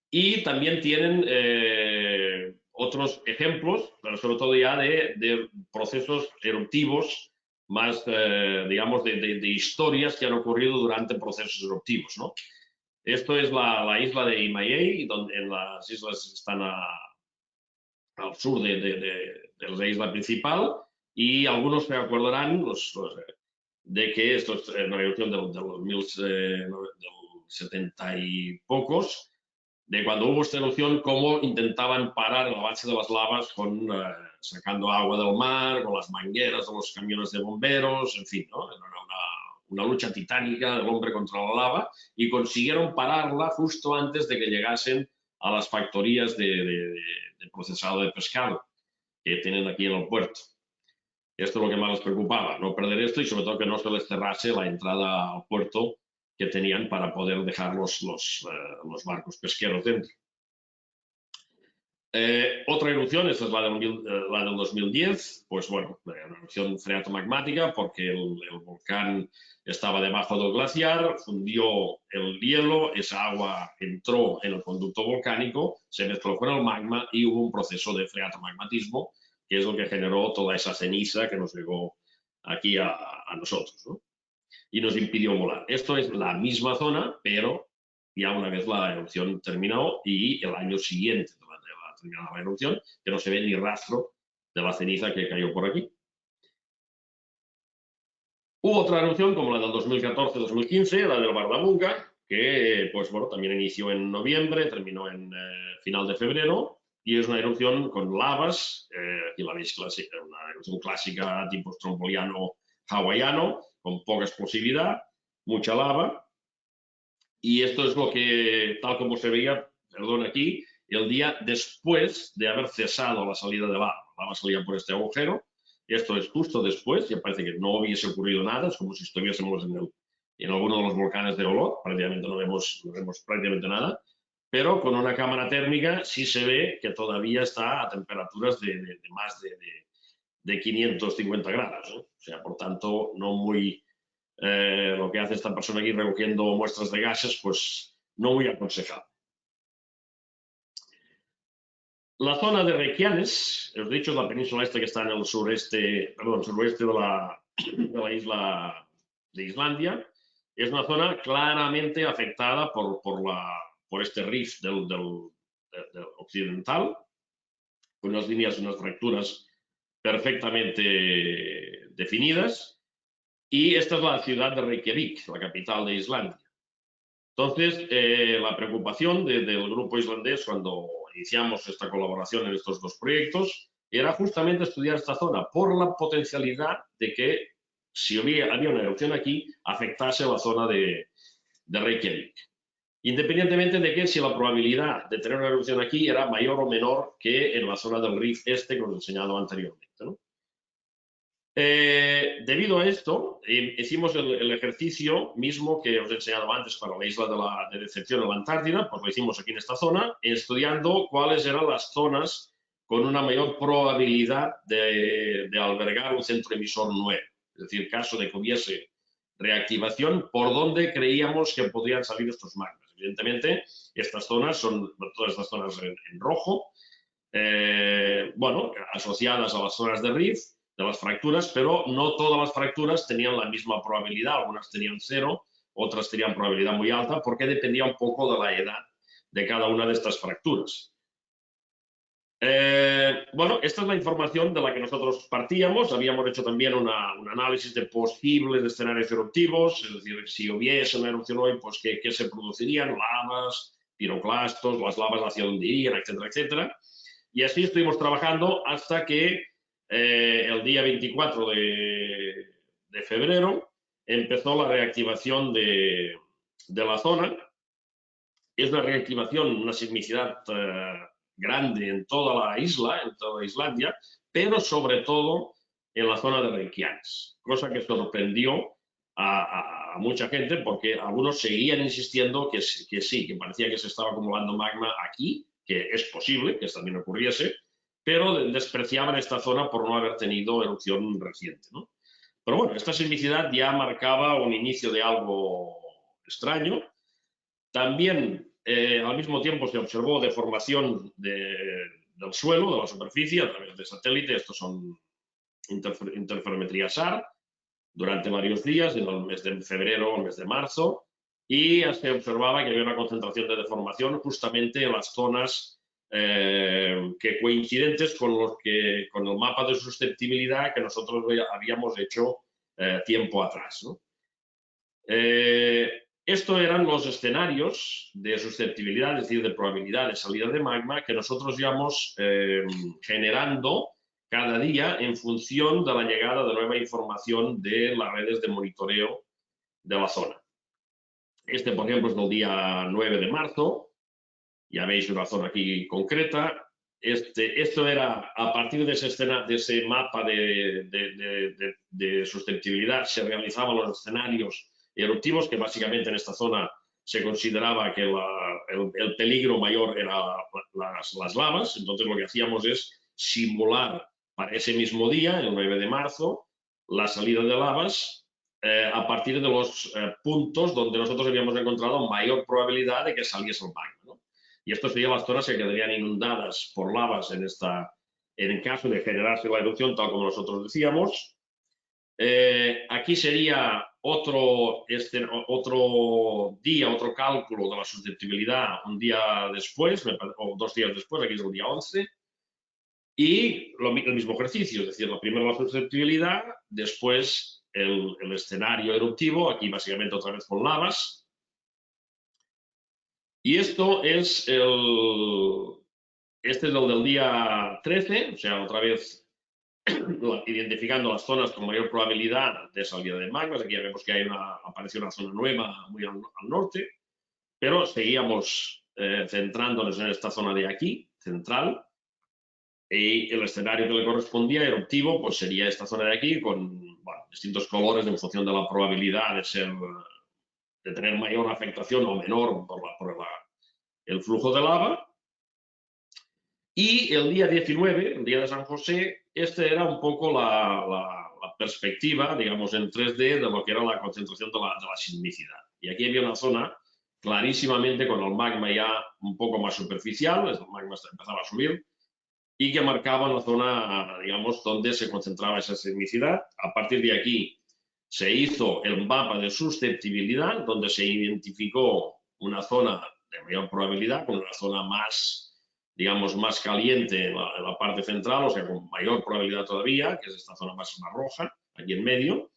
Y también tienen otros ejemplos, pero sobre todo ya de procesos eruptivos más, digamos, de historias que han ocurrido durante procesos eruptivos, ¿no? Esto es la isla de Imaiei, donde en las islas están al sur de la isla principal, y algunos se acordarán de que esto es una erupción del 70 y pocos, de cuando hubo esta erupción, cómo intentaban parar el avance de las lavas sacando agua del mar, con las mangueras de los camiones de bomberos, en fin, ¿no? Era una lucha titánica del hombre contra la lava, y consiguieron pararla justo antes de que llegasen a las factorías de procesado de pescado que tienen aquí en el puerto. Esto es lo que más les preocupaba, no perder esto y sobre todo que no se les cerrase la entrada al puerto que tenían para poder dejar los barcos pesqueros dentro. Otra erupción, esta es la del 2010, pues bueno, una erupción freatomagmática porque el volcán estaba debajo del glaciar, fundió el hielo, esa agua entró en el conducto volcánico, se mezcló con el magma y hubo un proceso de freatomagmatismo, que es lo que generó toda esa ceniza que nos llegó aquí a nosotros, ¿no? Y nos impidió volar. Esto es la misma zona, pero ya una vez la erupción terminó y el año siguiente de la terminada la erupción, que no se ve ni rastro de la ceniza que cayó por aquí. Hubo otra erupción como la del 2014-2015, la del Bardamunga, que pues bueno, también inició en noviembre, terminó en final de febrero, y es una erupción con lavas, aquí la veis, una erupción clásica tipo stromboliano hawaiano, con poca explosividad, mucha lava, y esto es lo que, tal como se veía, perdón, aquí, el día después de haber cesado la salida de lava. La lava salía por este agujero, esto es justo después, ya parece que no hubiese ocurrido nada, es como si estuviésemos en alguno de los volcanes de Olot, prácticamente no vemos prácticamente nada, pero con una cámara térmica sí se ve que todavía está a temperaturas de más de 550 grados, ¿no? O sea, por tanto, no muy... lo que hace esta persona aquí recogiendo muestras de gases, pues no muy aconsejable. La zona de Reykjanes, os he dicho, la península esta que está en el suroeste de la isla de Islandia, es una zona claramente afectada por este rift del occidental, con unas líneas, unas fracturas perfectamente definidas, y esta es la ciudad de Reykjavik, la capital de Islandia. Entonces, la preocupación del grupo islandés cuando iniciamos esta colaboración en estos dos proyectos era justamente estudiar esta zona por la potencialidad de que si había una erupción aquí, afectase la zona de Reykjavik. Independientemente de que si la probabilidad de tener una erupción aquí era mayor o menor que en la zona del Rif este que os he enseñado anteriormente, ¿no? Debido a esto, hicimos el ejercicio mismo que os he enseñado antes para la isla de Decepción en la Antártida, pues lo hicimos aquí en esta zona, estudiando cuáles eran las zonas con una mayor probabilidad de albergar un centro emisor nuevo. Es decir, caso de que hubiese reactivación, por dónde creíamos que podrían salir estos magmas. Evidentemente, estas zonas son todas estas zonas en rojo, bueno, asociadas a las zonas de rift, de las fracturas, pero no todas las fracturas tenían la misma probabilidad, algunas tenían 0, otras tenían probabilidad muy alta, porque dependía un poco de la edad de cada una de estas fracturas. Bueno, esta es la información de la que nosotros partíamos. Habíamos hecho también un análisis de posibles escenarios eruptivos, es decir, si hubiese una erupción hoy, pues qué se producirían, lavas, piroclastos, las lavas hacia dónde irían, etcétera, etcétera. Y así estuvimos trabajando hasta que el día 24 de febrero empezó la reactivación de la zona. Es una reactivación, una sismicidad grande en toda la isla, en toda Islandia, pero sobre todo en la zona de Reykjanes, cosa que sorprendió a mucha gente porque algunos seguían insistiendo que sí, que parecía que se estaba acumulando magma aquí, que es posible que esto también ocurriese, pero despreciaban esta zona por no haber tenido erupción reciente, ¿no? Pero bueno, esta sismicidad ya marcaba un inicio de algo extraño. También, al mismo tiempo, se observó deformación del suelo, de la superficie, a través de satélite. Estos son interferometría SAR, durante varios días, en el mes de febrero o el mes de marzo, y se observaba que había una concentración de deformación justamente en las zonas que coincidentes con el mapa de susceptibilidad que nosotros habíamos hecho tiempo atrás, ¿no? Estos eran los escenarios de susceptibilidad, es decir, de probabilidad de salida de magma que nosotros íbamos generando cada día en función de la llegada de nueva información de las redes de monitoreo de la zona. Este, por ejemplo, es del día 9 de marzo. Ya veis una zona aquí concreta. Esto era a partir de ese mapa de susceptibilidad, se realizaban los escenarios eruptivos, que básicamente en esta zona se consideraba que el peligro mayor eran las lavas. Entonces lo que hacíamos es simular para ese mismo día, el 9 de marzo, la salida de lavas a partir de los puntos donde nosotros habíamos encontrado mayor probabilidad de que saliese el magma, ¿no? Y esto serían las zonas que quedarían inundadas por lavas en el caso de generarse la erupción, tal como nosotros decíamos. Aquí sería otro día, otro cálculo de la susceptibilidad un día después, o 2 días después, aquí es el día 11, y el mismo ejercicio, es decir, primero la susceptibilidad, después el escenario eruptivo, aquí básicamente otra vez con lavas. Y esto es este es el del día 13, o sea, otra vez identificando las zonas con mayor probabilidad de salida de magmas. Aquí ya vemos que apareció una zona nueva muy al norte, pero seguíamos centrándonos en esta zona de aquí, central, y el escenario que le correspondía eruptivo pues sería esta zona de aquí con distintos colores en función de la probabilidad de tener mayor afectación o menor por el flujo de lava. Y el día 19, el día de San José, este era un poco la perspectiva, digamos, en 3D de lo que era la concentración de la sismicidad. Y aquí había una zona clarísimamente con el magma ya un poco más superficial, el magma empezaba a subir, y que marcaba una zona, digamos, donde se concentraba esa sismicidad. A partir de aquí se hizo el mapa de susceptibilidad, donde se identificó una zona de mayor probabilidad, con una zona más, digamos, más caliente en la parte central, o sea, con mayor probabilidad todavía, que es esta zona más roja, aquí en medio.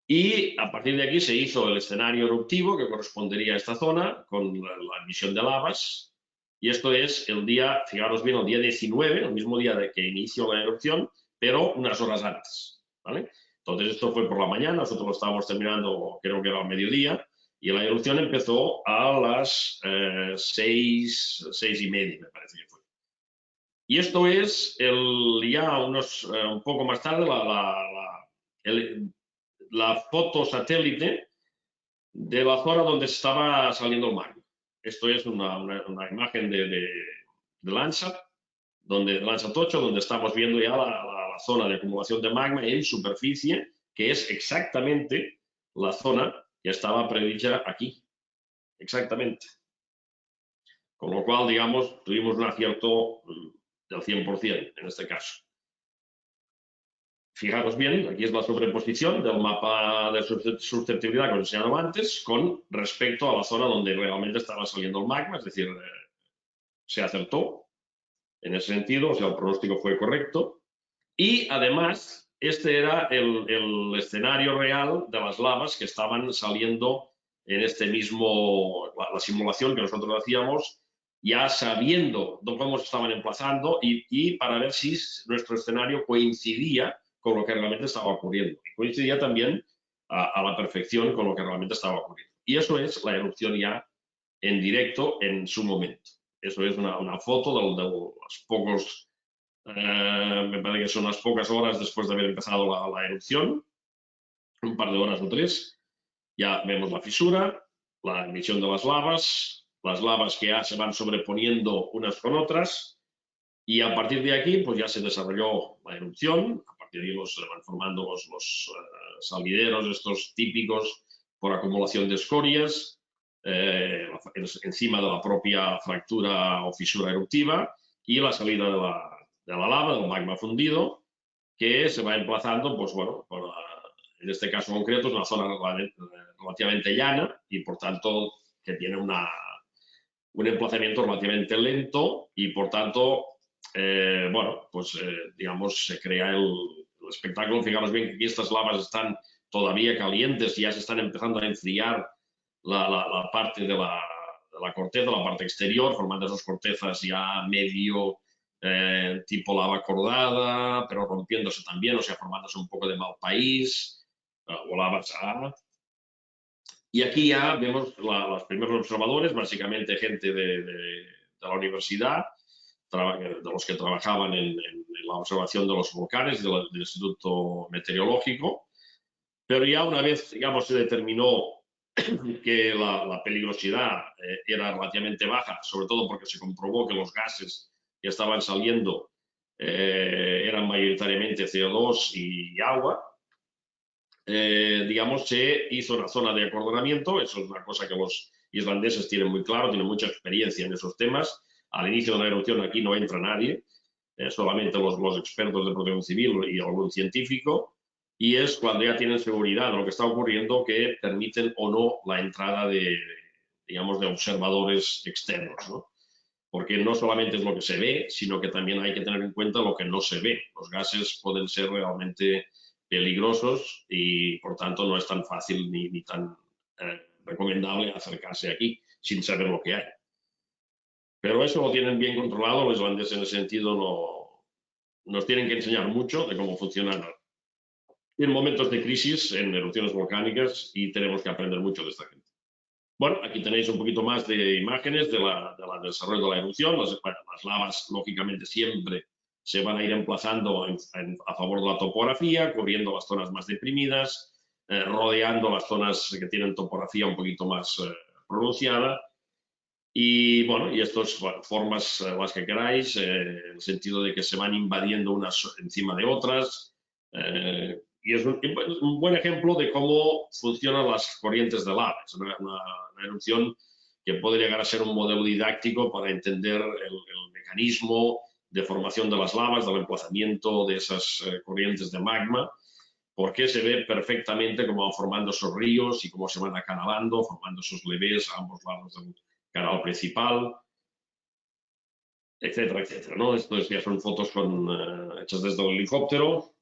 Y a partir de aquí se hizo el escenario eruptivo que correspondería a esta zona, con la emisión de lavas. Y esto es el día, fijaros bien, el día 19, el mismo día de que inició la erupción, pero unas horas antes, ¿vale? Entonces esto fue por la mañana, nosotros lo estábamos terminando, creo que era al mediodía, y la erupción empezó a las 6:30, me parece que fue. Y esto es ya un poco más tarde la foto satélite de la zona donde estaba saliendo el magma. Esto es una imagen de Landsat, Landsat 8, donde estamos viendo ya la zona de acumulación de magma en superficie, que es exactamente la zona que estaba predicha aquí. Exactamente. Con lo cual, digamos, tuvimos un acierto del 100% en este caso. Fijaros bien, aquí es la sobreposición del mapa de susceptibilidad que os he enseñado antes con respecto a la zona donde realmente estaba saliendo el magma, es decir, se acertó en ese sentido, o sea, el pronóstico fue correcto. Y además, este era el escenario real de las lavas que estaban saliendo en este mismo, la simulación que nosotros hacíamos, ya sabiendo cómo se estaban emplazando y para ver si nuestro escenario coincidía con lo que realmente estaba ocurriendo. Y coincidía también a la perfección con lo que realmente estaba ocurriendo. Y eso es la erupción ya en directo en su momento. Eso es una foto de los pocos, me parece que son las pocas horas después de haber empezado la erupción, un par de horas o 3. Ya vemos la fisura, la emisión de las lavas que ya se van sobreponiendo unas con otras, y a partir de aquí pues ya se desarrolló la erupción. A partir de ahí se van formando los salvideros, estos típicos por acumulación de escorias, encima de la propia fractura o fisura eruptiva, y la salida de la lava, del magma fundido, que se va emplazando, pues bueno, en este caso concreto es una zona relativamente llana y por tanto que tiene un emplazamiento relativamente lento y por tanto, bueno, pues digamos se crea el espectáculo. Fijaros bien que aquí estas lavas están todavía calientes y ya se están empezando a enfriar la parte de la corteza, la parte exterior, formando esas cortezas ya medio tipo lava acordada, pero rompiéndose también, o sea, formándose un poco de mal país, o lavas A. Y aquí ya vemos los primeros observadores, básicamente gente de la universidad, de los que trabajaban en la observación de los volcanes del Instituto Meteorológico. Pero ya una vez, digamos, se determinó que la peligrosidad era relativamente baja, sobre todo porque se comprobó que los gases que estaban saliendo eran mayoritariamente CO2 y agua. Digamos, se hizo una zona de acordonamiento. Eso es una cosa que los islandeses tienen muy claro, tienen mucha experiencia en esos temas. Al inicio de la erupción aquí no entra nadie, solamente los expertos de protección civil y algún científico, y es cuando ya tienen seguridad de lo que está ocurriendo que permiten o no la entrada digamos, de observadores externos, ¿no? Porque no solamente es lo que se ve, sino que también hay que tener en cuenta lo que no se ve. Los gases pueden ser realmente peligrosos y por tanto no es tan fácil ni tan recomendable acercarse aquí sin saber lo que hay. Pero eso lo tienen bien controlado, los islandeses en ese sentido nos tienen que enseñar mucho de cómo funcionan en momentos de crisis, en erupciones volcánicas, y tenemos que aprender mucho de esta gente. Bueno, aquí tenéis un poquito más de imágenes del desarrollo de la erupción. Las lavas, lógicamente, siempre se van a ir emplazando a favor de la topografía, cubriendo las zonas más deprimidas, rodeando las zonas que tienen topografía un poquito más pronunciada. Y bueno, y estas formas, las que queráis, en el sentido de que se van invadiendo unas encima de otras. Y es un buen ejemplo de cómo funcionan las corrientes de lava. Es una erupción que puede llegar a ser un modelo didáctico para entender el mecanismo de formación de las lavas, del emplazamiento de esas corrientes de magma, porque se ve perfectamente cómo van formando esos ríos y cómo se van acanalando, formando esos levés a ambos lados del canal principal, etcétera, etcétera, ¿no? Estos ya son fotos hechas desde el helicóptero.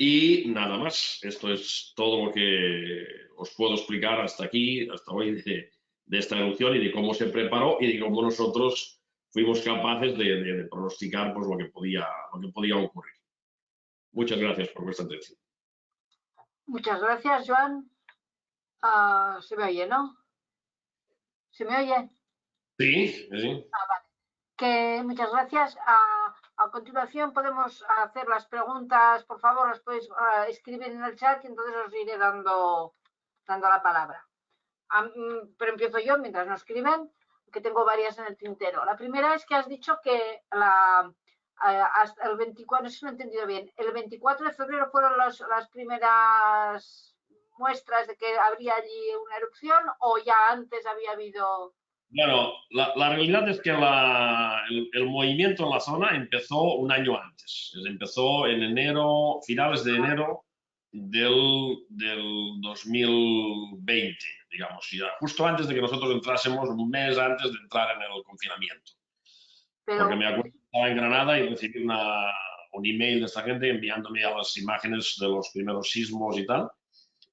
Y nada más, esto es todo lo que os puedo explicar hasta aquí, hasta hoy, de esta erupción y de cómo se preparó y de cómo nosotros fuimos capaces de pronosticar pues, lo que podía ocurrir. Muchas gracias por vuestra atención. Muchas gracias, Joan. Se me oye, ¿no? ¿Se me oye? Sí, sí. Vale. Muchas gracias. A continuación podemos hacer las preguntas, por favor, las podéis escribir en el chat y entonces os iré dando la palabra. Pero empiezo yo mientras no escriben, que tengo varias en el tintero. La primera es que has dicho que hasta el 24, no sé si lo he entendido bien, el 24 de febrero fueron las primeras muestras de que habría allí una erupción, o ya antes había habido... Bueno, la realidad es que el movimiento en la zona empezó un año antes. Empezó en enero, finales de enero del 2020, digamos, ya justo antes de que nosotros entrásemos, un mes antes de entrar en el confinamiento. Porque me acuerdo que estaba en Granada y recibí un email de esta gente enviándome a las imágenes de los primeros sismos y tal.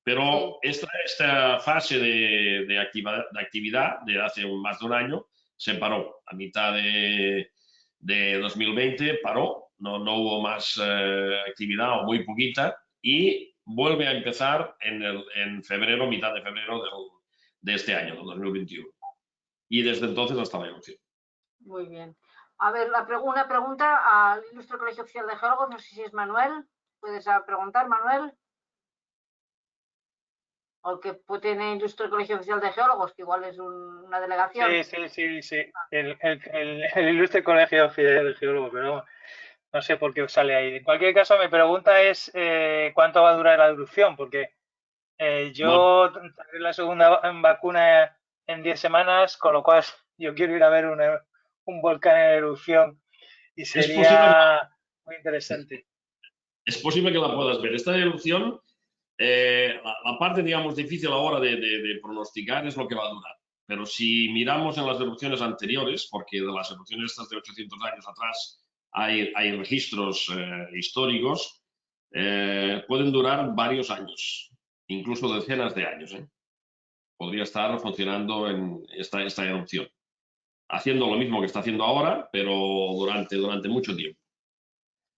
Pero esta fase de actividad de hace más de un año se paró. A mitad de 2020 paró, no hubo más actividad o muy poquita, y vuelve a empezar en febrero, mitad de febrero de este año, del 2021. Y desde entonces hasta la erupción. Muy bien. A ver, una pregunta al Ilustre Colegio Oficial de Geólogos, no sé si es Manuel. ¿Puedes preguntar, Manuel? O el que tiene Ilustre Colegio Oficial de Geólogos, que igual es una delegación. Sí. El Ilustre Colegio Oficial de Geólogos, pero no sé por qué sale ahí. En cualquier caso, mi pregunta es ¿cuánto va a durar la erupción? Porque yo tendré la segunda vacuna en 10 semanas, con lo cual yo quiero ir a ver un volcán en erupción y sería muy interesante. Es posible que la puedas ver. Esta erupción, la parte, digamos, difícil ahora de pronosticar es lo que va a durar. Pero si miramos en las erupciones anteriores, porque de las erupciones estas de 800 años atrás hay registros históricos, pueden durar varios años, incluso decenas de años. Podría estar funcionando en esta erupción, haciendo lo mismo que está haciendo ahora, pero durante mucho tiempo.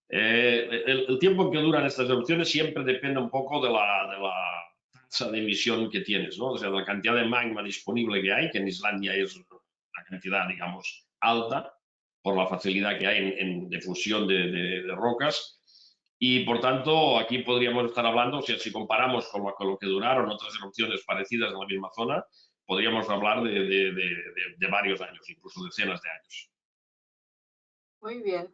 El tiempo que duran estas erupciones siempre depende un poco de la tasa de emisión que tienes, ¿no? O sea, de la cantidad de magma disponible que hay, que en Islandia es una cantidad, digamos, alta, por la facilidad que hay de fusión de rocas. Y, por tanto, aquí podríamos estar hablando, o sea, si comparamos con lo que duraron otras erupciones parecidas en la misma zona, podríamos hablar de varios años, incluso decenas de años. Muy bien.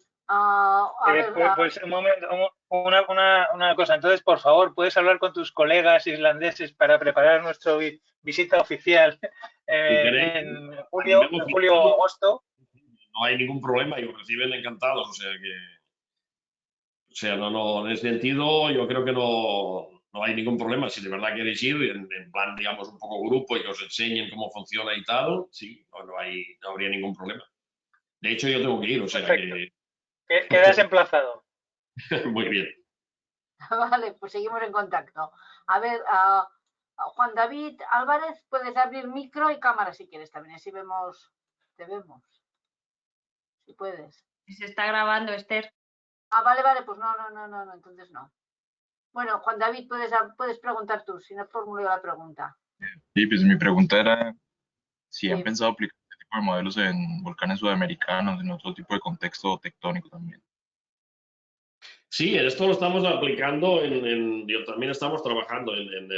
Pues un momento, una cosa. Entonces, por favor, ¿puedes hablar con tus colegas islandeses para preparar nuestra visita oficial en julio o agosto? No hay ningún problema y os reciben encantados. O sea, no, en ese sentido yo creo que no hay ningún problema. Si de verdad queréis ir en plan, digamos, un poco grupo y que os enseñen cómo funciona y tal, sí, no habría ningún problema. De hecho, yo tengo que ir, o sea que... Quedas emplazado. Muy bien. Vale, pues seguimos en contacto. A ver, Juan David Álvarez, puedes abrir micro y cámara si quieres también, así te vemos. Si puedes. Se está grabando, Esther. Vale, pues no, entonces no. Bueno, Juan David, puedes preguntar tú, si no formulo la pregunta. Sí, pues mi pregunta era si han pensado aplicar este tipo de modelos en volcanes sudamericanos, en otro tipo de contexto tectónico también. Sí, esto lo estamos aplicando también estamos trabajando en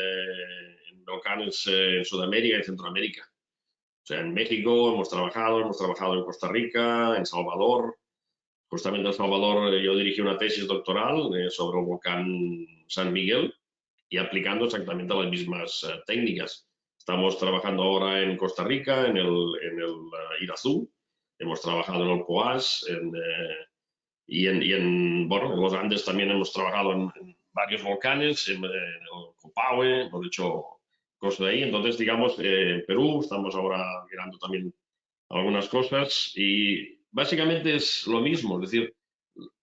volcanes en Sudamérica y Centroamérica. O sea, en México hemos trabajado en Costa Rica, en Salvador. Justamente en Salvador yo dirigí una tesis doctoral sobre el volcán San Miguel y aplicando exactamente las mismas técnicas. Estamos trabajando ahora en Costa Rica, en el Irazú. Hemos trabajado en el Poás, y en los Andes también hemos trabajado en varios volcanes, en el Copahue, hemos hecho cosas de ahí. Entonces, digamos, en Perú estamos ahora mirando también algunas cosas y básicamente es lo mismo. Es decir,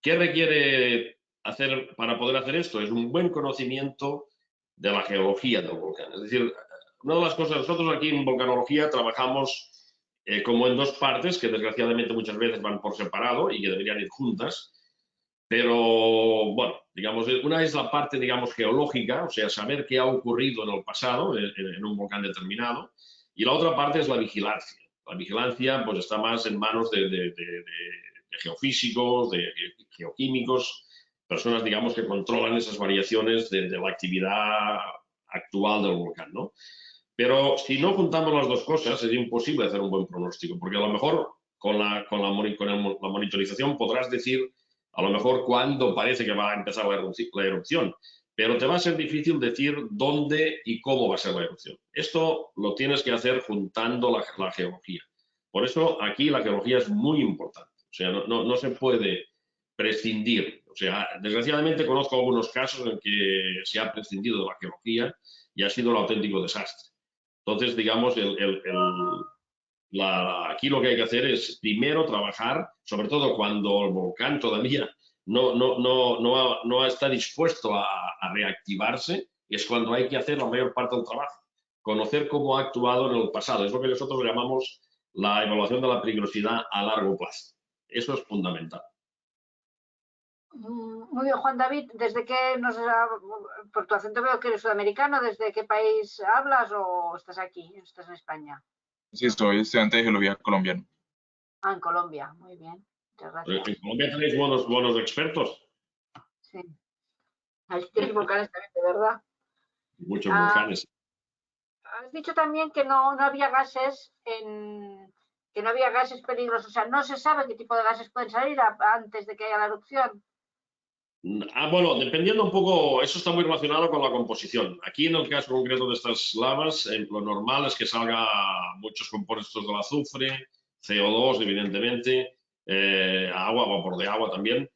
¿qué requiere hacer para poder hacer esto? Es un buen conocimiento de la geología del volcán. Es decir, una de las cosas, nosotros aquí en volcanología trabajamos como en dos partes, que desgraciadamente muchas veces van por separado y que deberían ir juntas. Pero, bueno, digamos, una es la parte, digamos, geológica, o sea, saber qué ha ocurrido en el pasado en un volcán determinado, y la otra parte es la vigilancia. La vigilancia pues está más en manos de geofísicos, de geoquímicos, personas, digamos, que controlan esas variaciones de la actividad actual del volcán, ¿no? Pero si no juntamos las dos cosas, es imposible hacer un buen pronóstico, porque a lo mejor con la monitorización podrás decir a lo mejor cuándo parece que va a empezar la erupción, pero te va a ser difícil decir dónde y cómo va a ser la erupción. Esto lo tienes que hacer juntando la geología. Por eso aquí la geología es muy importante. O sea, no se puede prescindir. O sea, desgraciadamente conozco algunos casos en que se ha prescindido de la geología y ha sido un auténtico desastre. Entonces, digamos, aquí lo que hay que hacer es primero trabajar, sobre todo cuando el volcán todavía no está dispuesto a reactivarse, es cuando hay que hacer la mayor parte del trabajo. Conocer cómo ha actuado en el pasado. Es lo que nosotros llamamos la evaluación de la peligrosidad a largo plazo. Eso es fundamental. Muy bien, Juan David, ¿desde qué por tu acento veo que eres sudamericano, ¿desde qué país hablas o estás aquí, estás en España? Sí, soy estudiante de geología colombiano. Ah, en Colombia, muy bien, muchas gracias. ¿En Colombia tenéis buenos expertos? Sí, ahí tienes volcanes también, de verdad. Muchos volcanes. Has dicho también que no había gases que no había gases peligrosos, o sea, no se sabe qué tipo de gases pueden salir antes de que haya la erupción. Bueno, dependiendo un poco, eso está muy relacionado con la composición. Aquí en el caso concreto de estas lavas, lo normal es que salga muchos compuestos del azufre, CO2, evidentemente, agua, vapor de agua también.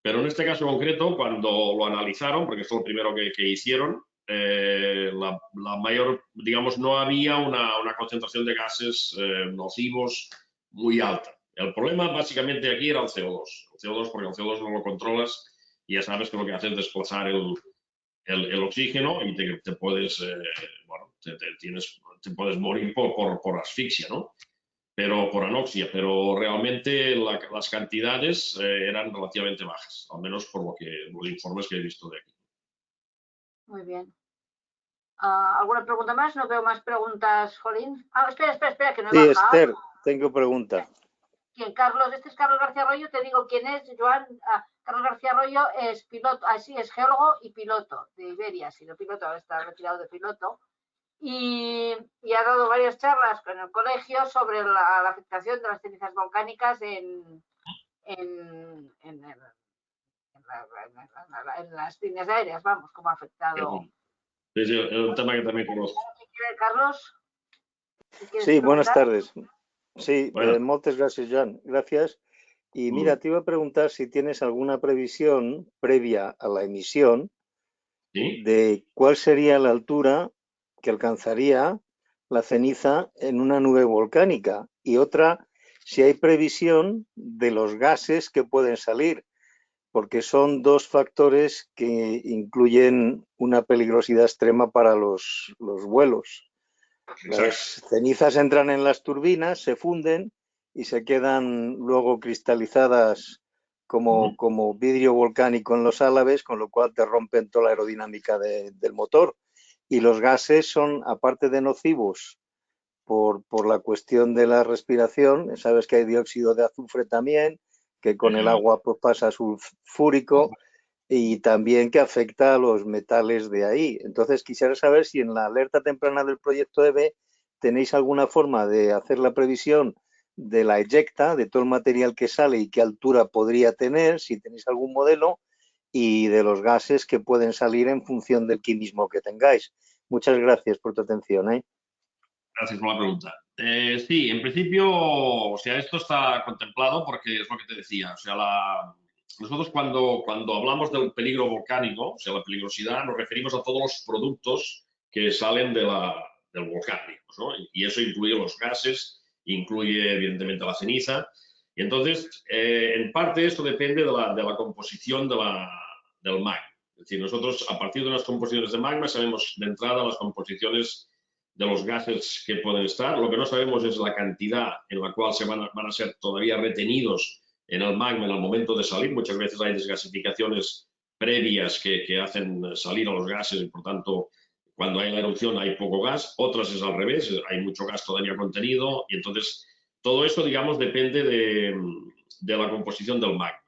Pero en este caso concreto, cuando lo analizaron, porque esto es lo primero que hicieron, la mayor, digamos, no había una concentración de gases nocivos muy alta. El problema básicamente aquí era el CO2. El CO2, porque el CO2 no lo controlas y ya sabes que lo que hace es desplazar el oxígeno y te puedes, te puedes morir por asfixia, ¿no? Pero por anoxia, pero realmente las cantidades eran relativamente bajas, al menos por los informes que he visto de aquí. Muy bien. ¿Alguna pregunta más? No veo más preguntas, Jolín. Espera, que no he Sí, bajado. Esther, tengo pregunta. ¿Quién? Carlos, este es Carlos García Arroyo, te digo quién es, Joan. Carlos García Arroyo es piloto, sí, es geólogo y piloto de Iberia, ha sido piloto, ahora está retirado de piloto. Y ha dado varias charlas en el colegio sobre la afectación de las cenizas volcánicas en las líneas aéreas, vamos, cómo ha afectado. Es un tema que también conozco. ¿Qué quiere, Carlos? Sí, buenas tardes. Sí, Bueno. muchas gracias, Joan. Gracias. Y mira, te iba a preguntar si tienes alguna previsión previa a la emisión ¿Sí? de cuál sería la altura que alcanzaría la ceniza en una nube volcánica. Y otra, si hay previsión de los gases que pueden salir, porque son dos factores que incluyen una peligrosidad extrema para los vuelos. Las cenizas entran en las turbinas, se funden y se quedan luego cristalizadas como vidrio volcánico en los álabes, con lo cual te rompen toda la aerodinámica del motor. Y los gases son, aparte de nocivos por la cuestión de la respiración, sabes que hay dióxido de azufre también, que con el agua pues pasa sulfúrico, y también que afecta a los metales de ahí. Entonces quisiera saber si en la alerta temprana del proyecto EBE tenéis alguna forma de hacer la previsión de la eyecta, de todo el material que sale y qué altura podría tener, si tenéis algún modelo, y de los gases que pueden salir en función del quimismo que tengáis. Muchas gracias por tu atención. Gracias por la pregunta. Sí, en principio, o sea, esto está contemplado porque es lo que te decía. O sea, nosotros cuando hablamos del peligro volcánico, o sea, la peligrosidad, nos referimos a todos los productos que salen del volcán, digamos, ¿no? Y eso incluye los gases, incluye evidentemente la ceniza. Y entonces, en parte esto depende de la composición del magma. Es decir, nosotros a partir de unas composiciones de magma sabemos de entrada las composiciones de los gases que pueden estar. Lo que no sabemos es la cantidad en la cual van a ser todavía retenidos en el magma en el momento de salir. Muchas veces hay desgasificaciones previas que hacen salir a los gases y, por tanto, cuando hay la erupción hay poco gas. Otras es al revés, hay mucho gas todavía contenido y entonces todo eso, digamos, depende de la composición del magma.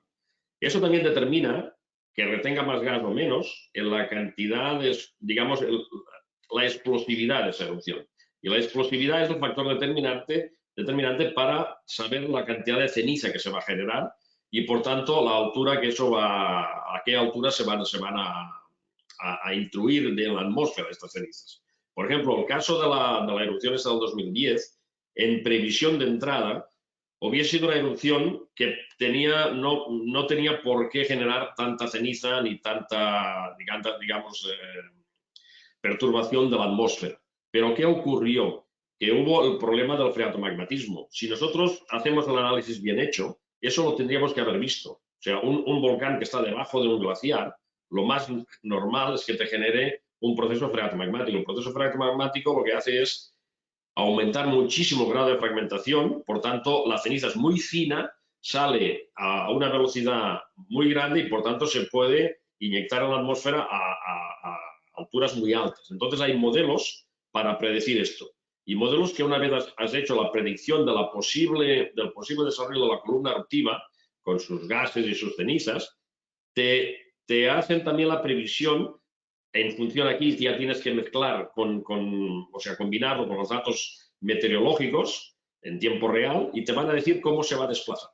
Eso también determina que retenga más gas o menos en la cantidad, digamos, la explosividad de esa erupción. Y la explosividad es el factor determinante para saber la cantidad de ceniza que se va a generar y, por tanto, la altura que eso va, a qué altura se van a intruir en la atmósfera estas cenizas. Por ejemplo, el caso de la erupción esta del 2010, en previsión de entrada, hubiese sido una erupción que no tenía por qué generar tanta ceniza ni tanta, digamos, perturbación de la atmósfera. Pero ¿qué ocurrió? Que hubo el problema del freatomagmatismo. Si nosotros hacemos el análisis bien hecho, eso lo tendríamos que haber visto. O sea, un volcán que está debajo de un glaciar, lo más normal es que te genere un proceso freatomagmático. El proceso freatomagmático lo que hace es aumentar muchísimo el grado de fragmentación, por tanto, la ceniza es muy fina, sale a una velocidad muy grande y, por tanto, se puede inyectar en la atmósfera a alturas muy altas. Entonces, hay modelos para predecir esto. Y modelos que una vez has hecho la predicción del posible desarrollo de la columna eruptiva, con sus gases y sus cenizas, te hacen también la previsión. En función aquí ya tienes que mezclar o sea, combinarlo con los datos meteorológicos en tiempo real y te van a decir cómo se va a desplazar.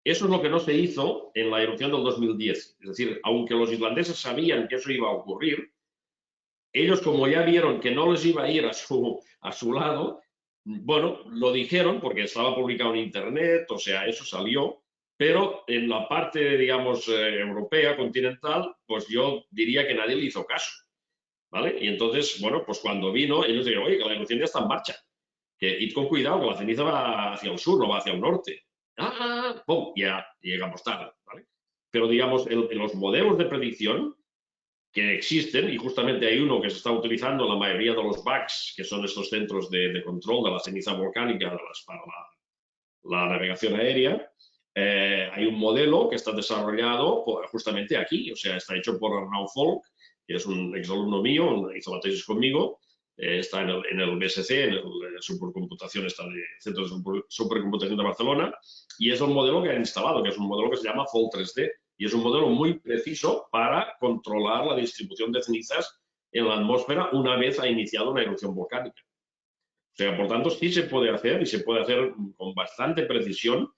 Eso es lo que no se hizo en la erupción del 2010. Es decir, aunque los islandeses sabían que eso iba a ocurrir, ellos, como ya vieron que no les iba a ir a su lado, bueno, lo dijeron porque estaba publicado en Internet, o sea, eso salió. Pero en la parte, digamos, europea, continental, pues yo diría que nadie le hizo caso, ¿vale? Y entonces, bueno, pues cuando vino, ellos dijeron, oye, que la erupción ya está en marcha, que id con cuidado, que la ceniza va hacia el sur, no va hacia el norte. ¡Pum! Ya llegamos tarde, ¿vale? Pero, digamos, en los modelos de predicción que existen, y justamente hay uno que se está utilizando en la mayoría de los BACs, que son estos centros de control de la ceniza volcánica para la navegación aérea. Hay un modelo que está desarrollado justamente aquí, o sea, está hecho por Arnaud Folch, que es un exalumno mío, hizo la tesis conmigo, está en el BSC, en el Supercomputación, está en el Centro de Supercomputación de Barcelona, y es un modelo que han instalado, que es un modelo que se llama Folch 3D, y es un modelo muy preciso para controlar la distribución de cenizas en la atmósfera una vez ha iniciado una erupción volcánica. O sea, por tanto, sí se puede hacer y se puede hacer con bastante precisión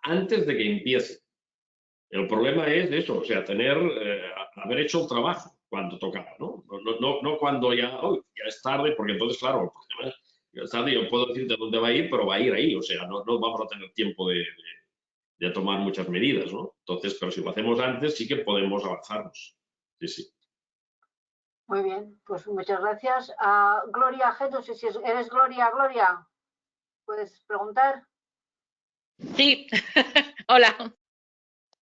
antes de que empiece. El problema es eso, o sea, haber hecho el trabajo cuando tocaba, ¿no? No cuando ya es tarde, porque entonces, claro, el problema es tarde, yo puedo decirte dónde va a ir, pero va a ir ahí, o sea, no vamos a tener tiempo de tomar muchas medidas, ¿no? Entonces, pero si lo hacemos antes, sí que podemos avanzarnos. Sí, sí. Muy bien, pues muchas gracias. Gloria G, no sé si eres Gloria. Gloria, ¿puedes preguntar? Sí, hola.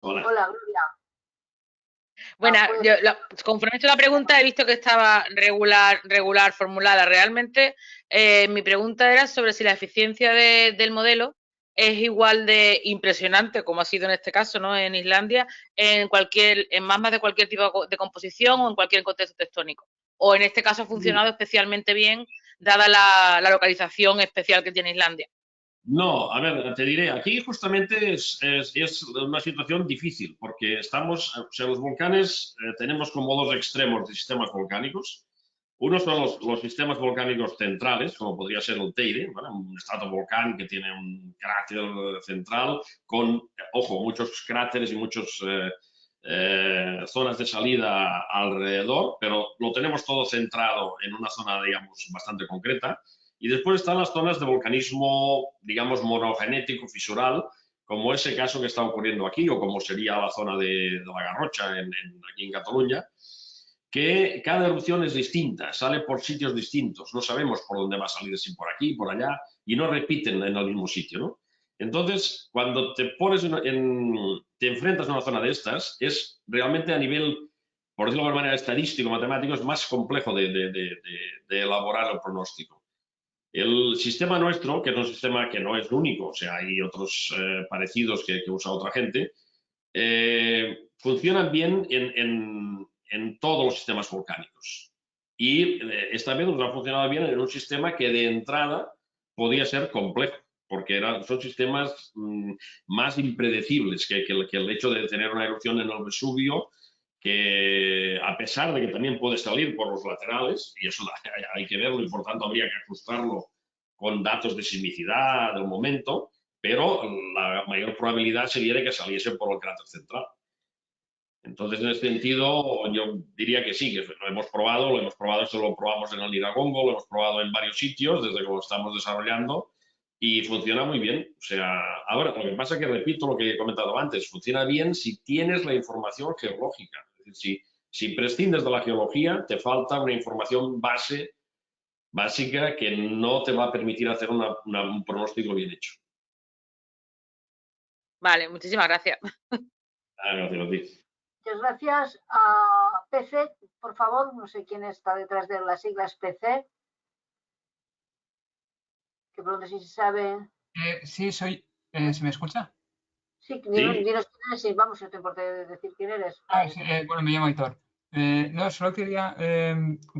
Hola. Hola, Gloria. Bueno, pues, conforme he hecho la pregunta he visto que estaba regular formulada. Realmente mi pregunta era sobre si la eficiencia del modelo es igual de impresionante, como ha sido en este caso, ¿no? En Islandia, en magmas de cualquier tipo de composición o en cualquier contexto tectónico. O en este caso ha funcionado especialmente bien, dada la localización especial que tiene Islandia. No, a ver, te diré, aquí justamente es una situación difícil, porque o sea, los volcanes tenemos como dos extremos de sistemas volcánicos. Uno son los sistemas volcánicos centrales, como podría ser el Teide, ¿vale? Un estratovolcán que tiene un cráter central con, ojo, muchos cráteres y muchas zonas de salida alrededor, pero lo tenemos todo centrado en una zona, digamos, bastante concreta. Y después están las zonas de volcanismo, digamos, monogenético, fisural, como ese caso que está ocurriendo aquí, o como sería la zona de la Garrocha, aquí en Cataluña, que cada erupción es distinta, sale por sitios distintos, no sabemos por dónde va a salir, si por aquí, por allá, y no repiten en el mismo sitio, ¿no? Entonces, cuando te enfrentas a una zona de estas, es realmente a nivel, por decirlo de alguna manera, estadístico, matemático, es más complejo de elaborar el pronóstico. El sistema nuestro, que es un sistema que no es único, o sea, hay otros parecidos que usa otra gente, funcionan bien en todos los sistemas volcánicos. Y esta vez nos ha funcionado bien en un sistema que de entrada podía ser complejo, porque son sistemas más impredecibles que el hecho de tener una erupción en el Vesubio, que a pesar de que también puede salir por los laterales, y eso hay que verlo y por tanto habría que ajustarlo con datos de sismicidad del momento, pero la mayor probabilidad sería de que saliese por el cráter central. Entonces, en ese sentido, yo diría que sí, que lo hemos probado, esto lo probamos en el Niragongo, lo hemos probado en varios sitios desde que lo estamos desarrollando y funciona muy bien. O sea, ahora, lo que pasa es que repito lo que he comentado antes, funciona bien si tienes la información geológica. Es decir, si prescindes de la geología, te falta una información básica que no te va a permitir hacer un pronóstico bien hecho. Vale, muchísimas gracias. Gracias a ti. Muchas gracias. A PC, por favor, no sé quién está detrás de las siglas PC. Que pregunta si se sabe. Sí, soy. ¿Se me escucha? Sí, dinos quién eres y vamos, si no te importa decir quién eres. Sí, bueno, me llamo Aitor. No, solo quería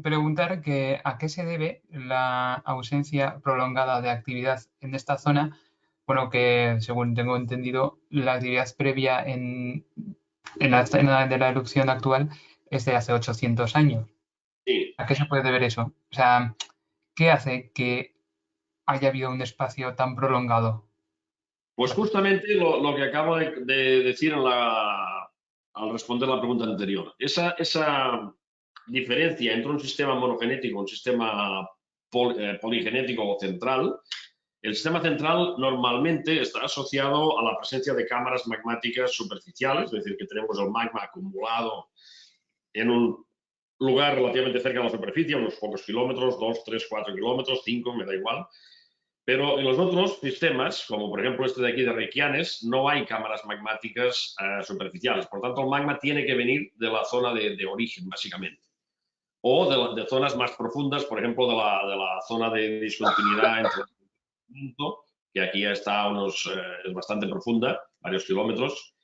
preguntar que a qué se debe la ausencia prolongada de actividad en esta zona. Bueno, que según tengo entendido, la actividad previa en la escena de la erupción actual es de hace 800 años. Sí. ¿A qué se puede deber eso? O sea, ¿qué hace que haya habido un espacio tan prolongado? Pues justamente lo que acabo de decir al responder la pregunta anterior. Esa diferencia entre un sistema monogenético y un sistema poligenético o central, el sistema central normalmente está asociado a la presencia de cámaras magmáticas superficiales, es decir, que tenemos el magma acumulado en un lugar relativamente cerca de la superficie, unos pocos kilómetros, 2, 3, 4 kilómetros, 5, me da igual. Pero en los otros sistemas, como por ejemplo este de aquí de Reykjanes, no hay cámaras magmáticas superficiales. Por tanto, el magma tiene que venir de la zona de origen, básicamente. O de zonas más profundas, por ejemplo, de la zona de discontinuidad entre el punto, que aquí ya está es bastante profunda, varios kilómetros.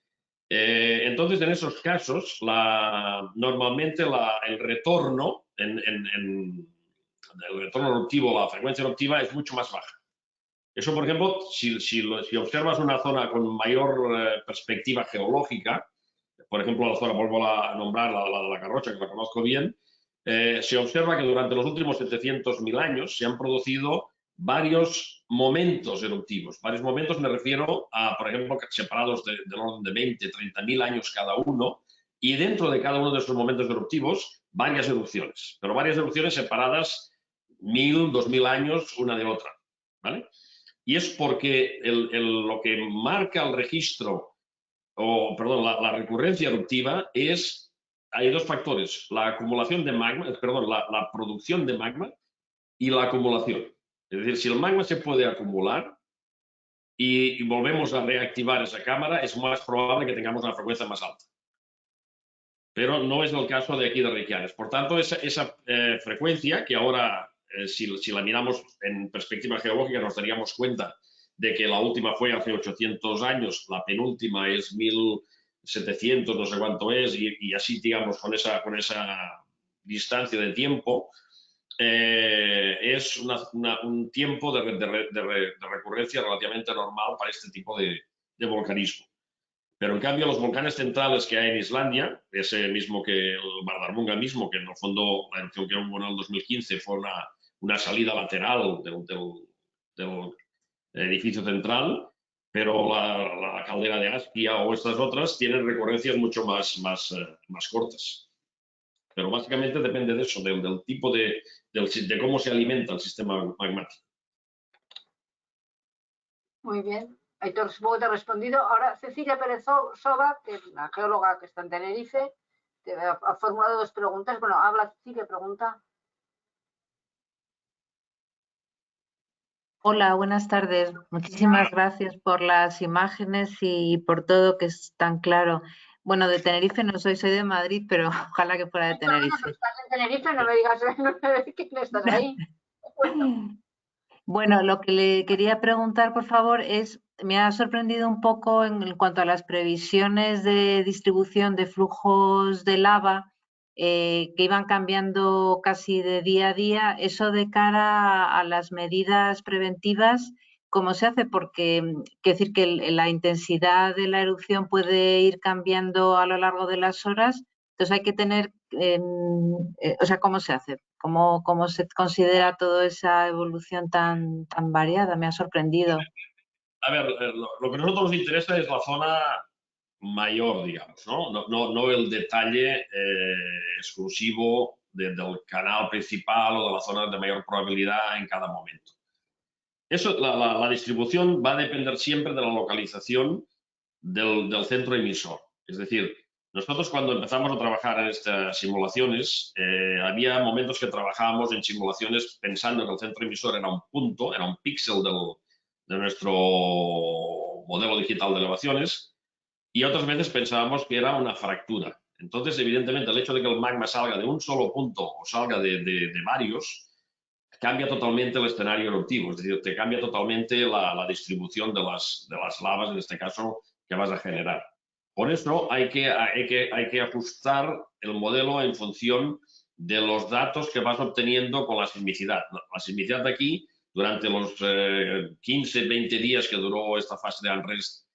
Entonces, en esos casos, normalmente el retorno, el retorno eruptivo, la frecuencia eruptiva es mucho más baja. Eso, por ejemplo, si observas una zona con mayor perspectiva geológica, por ejemplo, la zona, vuelvo a nombrar la Garrocha, que la conozco bien, se observa que durante los últimos 700.000 años se han producido varios momentos eruptivos. Varios momentos me refiero a, por ejemplo, separados del orden de 20, 30.000 años cada uno, y dentro de cada uno de esos momentos eruptivos, varias erupciones, pero varias erupciones separadas 1.000, 2.000 años una de otra, ¿vale? Y es porque lo que marca el registro, la recurrencia eruptiva hay dos factores, la acumulación de magma, la producción de magma y la acumulación. Es decir, si el magma se puede acumular y volvemos a reactivar esa cámara, es más probable que tengamos una frecuencia más alta. Pero no es el caso de aquí de Reykjanes. Por tanto, esa frecuencia que ahora, si la miramos en perspectiva geológica, nos daríamos cuenta de que la última fue hace 800 años, la penúltima es 1700, no sé cuánto es, y así, digamos, con esa distancia de tiempo, es un tiempo de recurrencia relativamente normal para este tipo de volcanismo. Pero en cambio los volcanes centrales que hay en Islandia, ese mismo que el Bardarmunga mismo, que en el fondo la erupción que hubo en el 2015 fue una salida lateral del edificio central, pero la caldera de Askia o estas otras tienen recurrencias mucho más cortas. Pero básicamente depende de eso, del tipo de cómo se alimenta el sistema magmático. Muy bien. Aitor, supongo que te he respondido. Ahora, Cecilia Pérez Soba, que es la geóloga que está en Tenerife, te ha formulado dos preguntas. Bueno, habla Cecilia, pregunta. Hola, buenas tardes. Muchísimas gracias por las imágenes y por todo, que es tan claro. Bueno, de Tenerife no soy de Madrid, pero ojalá que fuera de Tenerife. No, estás en Tenerife, no me digas que no estás ahí. Bueno, lo que le quería preguntar, por favor, me ha sorprendido un poco en cuanto a las previsiones de distribución de flujos de lava, que iban cambiando casi de día a día. Eso de cara a las medidas preventivas, cómo se hace, porque quiero decir que la intensidad de la erupción puede ir cambiando a lo largo de las horas, entonces hay que tener, o sea, ¿cómo se hace? ¿Cómo se considera toda esa evolución tan variada? Me ha sorprendido. A ver, lo que a nosotros nos interesa es la zona mayor, digamos, ¿no? No el detalle exclusivo del canal principal o de la zona de mayor probabilidad en cada momento. Eso, la distribución va a depender siempre de la localización del centro emisor. Es decir, nosotros cuando empezamos a trabajar en estas simulaciones, había momentos que trabajábamos en simulaciones pensando que el centro emisor era un punto, era un píxel de nuestro modelo digital de elevaciones, y otras veces pensábamos que era una fractura. Entonces, evidentemente, el hecho de que el magma salga de un solo punto o salga de varios, cambia totalmente el escenario eruptivo, es decir, te cambia totalmente la distribución de las lavas, en este caso, que vas a generar. Por eso hay que ajustar el modelo en función de los datos que vas obteniendo con la sismicidad. La sismicidad de aquí, durante los 15, 20 días que duró esta fase de unrest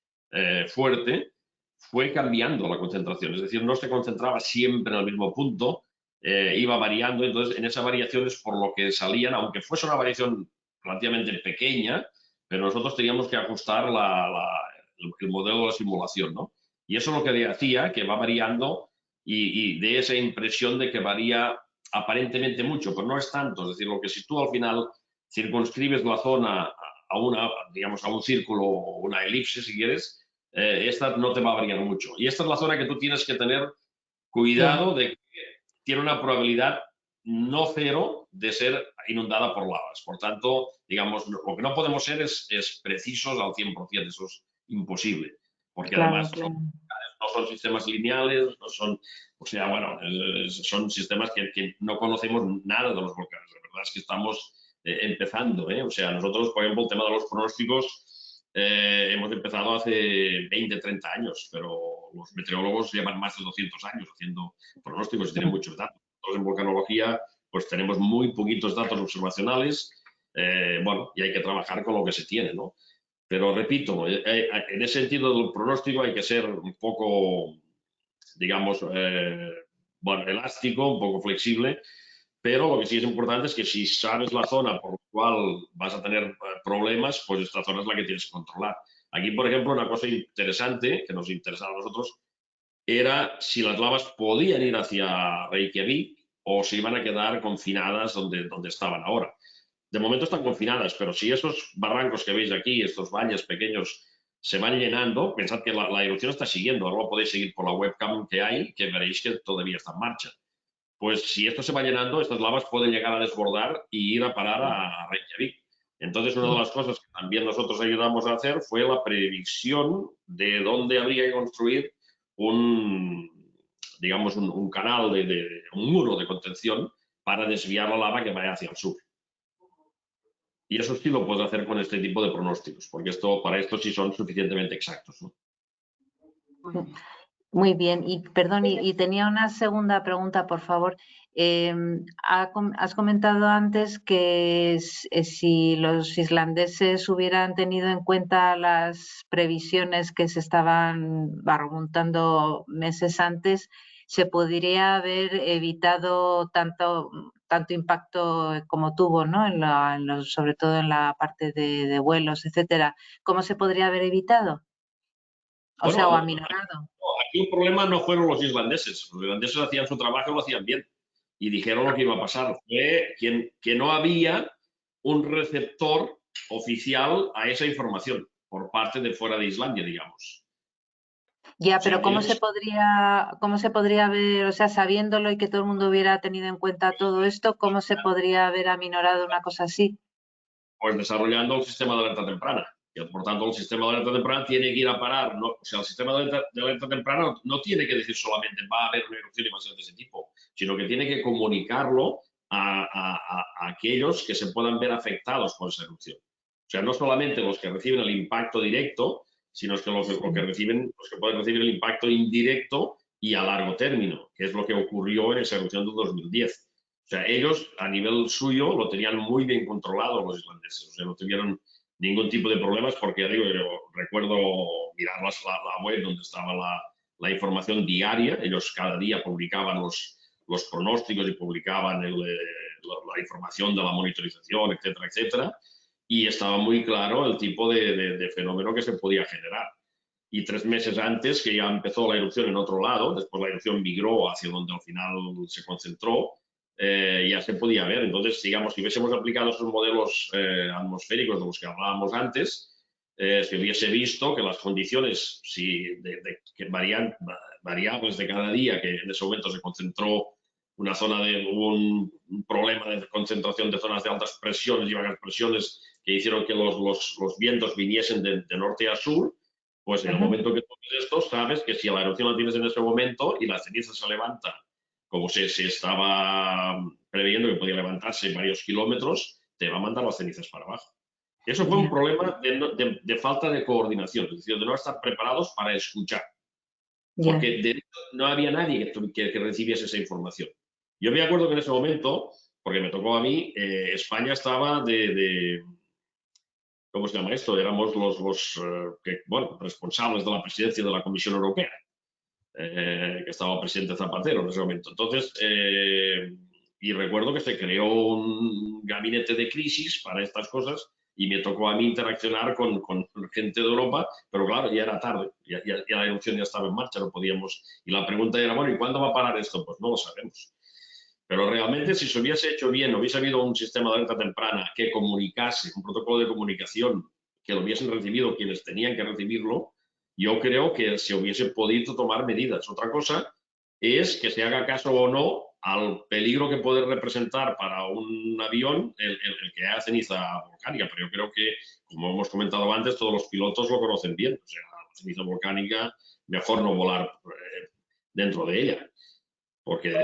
fuerte, fue cambiando la concentración. Es decir, no se concentraba siempre en el mismo punto, iba variando. Entonces, en esa variación es por lo que salían, aunque fuese una variación relativamente pequeña, pero nosotros teníamos que ajustar el modelo de la simulación, ¿no? Y eso es lo que hacía, que va variando y de esa impresión de que varía aparentemente mucho, pero no es tanto. Es decir, lo que si tú al final circunscribes la zona digamos, a un círculo o una elipse, si quieres, esta no te va a variar mucho. Y esta es la zona que tú tienes que tener cuidado de que tiene una probabilidad no cero de ser inundada por lavas. Por tanto, digamos, lo que no podemos ser es precisos al 100%, eso es imposible, porque además no son sistemas lineales, no son, o sea, bueno, son sistemas que no conocemos nada de los volcanes. La verdad es que estamos empezando, o sea, nosotros, por ejemplo, el tema de los pronósticos, hemos empezado hace 20, 30 años, pero los meteorólogos llevan más de 200 años haciendo pronósticos y tienen muchos datos. Nosotros en volcanología pues tenemos muy poquitos datos observacionales, bueno, y hay que trabajar con lo que se tiene, ¿no? Pero repito, en ese sentido del pronóstico hay que ser un poco, digamos, bueno, elástico, un poco flexible, pero lo que sí es importante es que si sabes la zona por la cual vas a tener problemas, pues esta zona es la que tienes que controlar. Aquí, por ejemplo, una cosa interesante que nos interesaba a nosotros era si las lavas podían ir hacia Reykjavik o se iban a quedar confinadas donde estaban ahora. De momento están confinadas, pero si esos barrancos que veis aquí, estos valles pequeños, se van llenando, pensad que la erupción está siguiendo, ahora lo podéis seguir por la webcam que hay, que veréis que todavía está en marcha. Pues si esto se va llenando, estas lavas pueden llegar a desbordar y ir a parar a Reykjavik. Entonces, una de las cosas que también nosotros ayudamos a hacer fue la previsión de dónde habría que construir digamos, un canal, un muro de contención para desviar la lava que vaya hacia el sur. Y eso sí lo puedes hacer con este tipo de pronósticos, porque para esto sí son suficientemente exactos, ¿no? Muy bien, y perdón, y tenía una segunda pregunta, por favor. Has comentado antes que si los islandeses hubieran tenido en cuenta las previsiones que se estaban remontando meses antes, se podría haber evitado tanto impacto como tuvo, ¿no? Sobre todo en la parte de vuelos, etcétera. ¿Cómo se podría haber evitado? O sea, o aminorado. Aquí el problema no fueron los islandeses. Los islandeses hacían su trabajo y lo hacían bien. Y dijeron lo que iba a pasar. Fue que no había un receptor oficial a esa información por parte de fuera de Islandia, digamos. Ya, pero ¿cómo se podría ver, o sea, sabiéndolo y que todo el mundo hubiera tenido en cuenta todo esto, cómo se podría haber aminorado una cosa así? Pues desarrollando el sistema de alerta temprana. Y por tanto, el sistema de alerta temprana tiene que ir a parar. ¿No? O sea, el sistema de alerta temprana no tiene que decir solamente va a haber una erupción y va a ser de ese tipo, sino que tiene que comunicarlo a aquellos que se puedan ver afectados por esa erupción. O sea, no solamente los que reciben el impacto directo, sino que los que pueden recibir el impacto indirecto y a largo término, que es lo que ocurrió en esa erupción de 2010. O sea, ellos a nivel suyo lo tenían muy bien controlado los islandeses, o sea, no tuvieron ningún tipo de problemas, porque ya digo, yo recuerdo mirar la web donde estaba la información diaria. Ellos cada día publicaban los pronósticos y publicaban la información de la monitorización, etcétera, etcétera, y estaba muy claro el tipo de fenómeno que se podía generar. Y 3 meses antes, que ya empezó la erupción en otro lado, después la erupción migró hacia donde al final se concentró, ya se podía ver. Entonces, digamos, si hubiésemos aplicado esos modelos atmosféricos de los que hablábamos antes, se hubiese visto que las condiciones que variables de cada día, que en ese momento se concentró una zona hubo un problema de concentración de zonas de altas presiones y bajas presiones que hicieron que los vientos viniesen de norte a sur, pues en el momento que tomes esto, sabes que si la erupción la tienes en ese momento y la ceniza se levanta, como se estaba previendo que podía levantarse varios kilómetros, te va a mandar las cenizas para abajo. Eso fue un problema de falta de coordinación, es decir, de no estar preparados para escuchar. Porque no había nadie que recibiese esa información. Yo me acuerdo que en ese momento, porque me tocó a mí, España estaba ¿cómo se llama esto? Éramos los responsables de la presidencia de la Comisión Europea, que estaba el presidente Zapatero en ese momento. Entonces, y recuerdo que se creó un gabinete de crisis para estas cosas y me tocó a mí interaccionar con gente de Europa, pero claro, ya era tarde, ya la erupción ya estaba en marcha, no podíamos. Y la pregunta era, bueno, ¿y cuándo va a parar esto? Pues no lo sabemos. Pero realmente, si se hubiese hecho bien, hubiese habido un sistema de alerta temprana que comunicase, un protocolo de comunicación, que lo hubiesen recibido quienes tenían que recibirlo, yo creo que se hubiese podido tomar medidas. Otra cosa es que se haga caso o no al peligro que puede representar para un avión el que haya ceniza volcánica. Pero yo creo que, como hemos comentado antes, todos los pilotos lo conocen bien. O sea, la ceniza volcánica, mejor no volar dentro de ella, porque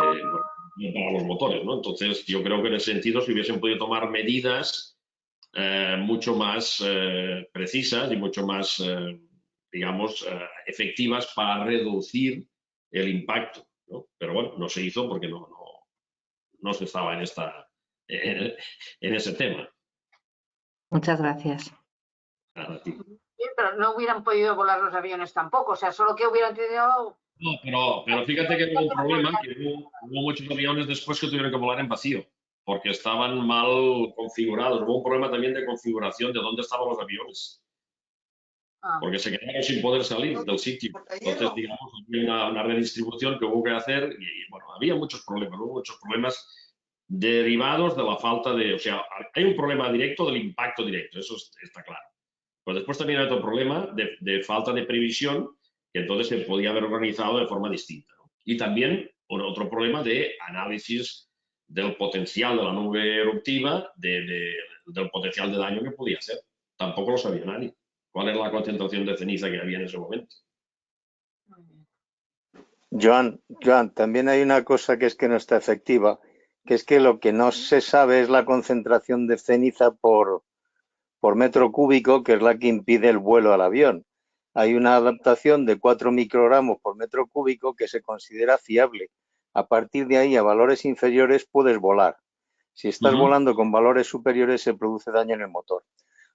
para los motores, ¿no? Entonces, yo creo que en ese sentido se hubiesen podido tomar medidas mucho más precisas y mucho más, digamos, efectivas para reducir el impacto, ¿no? Pero bueno, no se hizo porque no se estaba en ese tema. Muchas gracias. Nada, tío. Pero no hubieran podido volar los aviones tampoco, o sea, solo que hubieran tenido... No, pero fíjate que hubo un problema, que hubo muchos aviones después que tuvieron que volar en vacío, porque estaban mal configurados. Hubo un problema también de configuración de dónde estaban los aviones, porque se quedaron sin poder salir del sitio. Entonces, digamos, había una redistribución que hubo que hacer y, bueno, había muchos problemas derivados de la falta de... O sea, hay un problema directo del impacto directo, eso está claro. Pero después también hay otro problema de falta de previsión, que entonces se podía haber organizado de forma distinta, ¿no? Y también otro problema de análisis del potencial de la nube eruptiva, del potencial de daño que podía ser. Tampoco lo sabía nadie. ¿Cuál era la concentración de ceniza que había en ese momento? Joan, también hay una cosa que es que no está efectiva, que es que lo que no se sabe es la concentración de ceniza por metro cúbico, que es la que impide el vuelo al avión. Hay una adaptación de 4 microgramos por metro cúbico que se considera fiable. A partir de ahí, a valores inferiores, puedes volar. Si estás volando con valores superiores, se produce daño en el motor.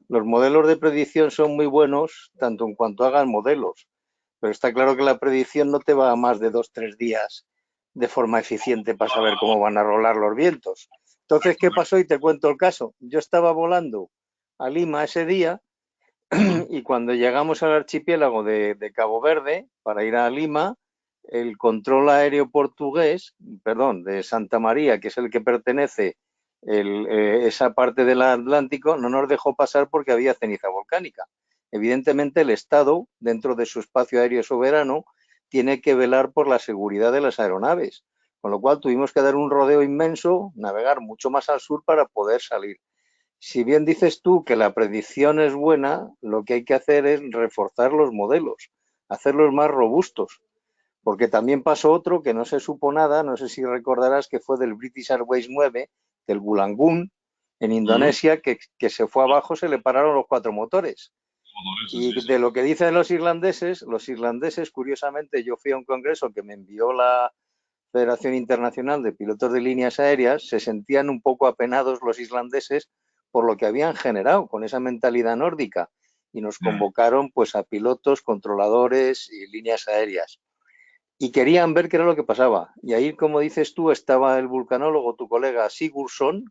Los modelos de predicción son muy buenos, tanto en cuanto hagan modelos, pero está claro que la predicción no te va a más de 2-3 días de forma eficiente para saber cómo van a rolar los vientos. Entonces, ¿qué pasó? Y te cuento el caso. Yo estaba volando a Lima ese día y cuando llegamos al archipiélago de Cabo Verde para ir a Lima, el control aéreo portugués, de Santa María, que es el que pertenece esa parte del Atlántico, no nos dejó pasar porque había ceniza volcánica. Evidentemente el Estado, dentro de su espacio aéreo soberano, tiene que velar por la seguridad de las aeronaves, con lo cual tuvimos que dar un rodeo inmenso, navegar mucho más al sur para poder salir. Si bien dices tú que la predicción es buena, lo que hay que hacer es reforzar los modelos, hacerlos más robustos, porque también pasó otro que no se supo nada, no sé si recordarás que fue del British Airways 9, del Bulangún, en Indonesia, que se fue abajo, se le pararon los 4 motores. Y de lo que dicen los irlandeses, curiosamente, yo fui a un congreso que me envió la Federación Internacional de Pilotos de Líneas Aéreas, se sentían un poco apenados los islandeses por lo que habían generado con esa mentalidad nórdica y nos convocaron pues a pilotos, controladores y líneas aéreas y querían ver qué era lo que pasaba. Y ahí, como dices tú, estaba el vulcanólogo, tu colega Sigurdsson.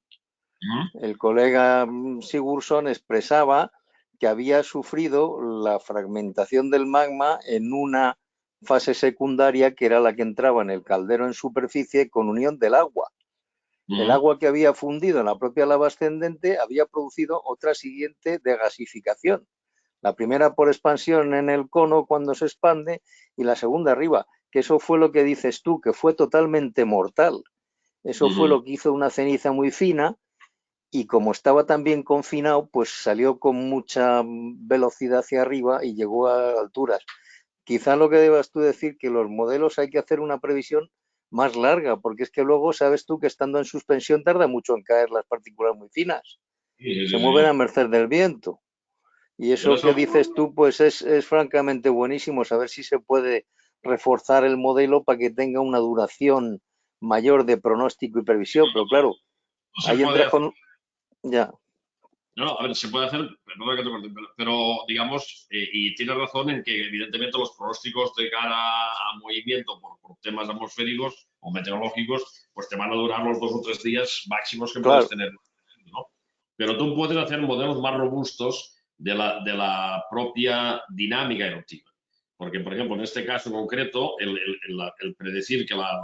El colega Sigurdsson expresaba que había sufrido la fragmentación del magma en una fase secundaria que era la que entraba en el caldero en superficie con unión del agua. El agua que había fundido en la propia lava ascendente había producido otra siguiente de gasificación. La primera por expansión en el cono cuando se expande y la segunda arriba, que eso fue lo que dices tú, que fue totalmente mortal. Eso fue lo que hizo una ceniza muy fina y como estaba tan bien confinado, pues salió con mucha velocidad hacia arriba y llegó a alturas. Quizá lo que debas tú decir que los modelos hay que hacer una previsión más larga, porque es que luego sabes tú que estando en suspensión tarda mucho en caer las partículas muy finas. Se mueven a merced del viento. Y eso que dices tú, pues es francamente buenísimo, saber si se puede reforzar el modelo para que tenga una duración mayor de pronóstico y previsión. Pero claro, ahí entras con... Ya. No, a ver, se puede hacer, perdona que te corte, pero digamos, y tienes razón en que evidentemente los pronósticos de cara a movimiento por temas atmosféricos o meteorológicos, pues te van a durar los 2 o 3 días máximos que puedes tener, ¿no? Pero tú puedes hacer modelos más robustos de la propia dinámica eruptiva. Porque, por ejemplo, en este caso concreto, el predecir que la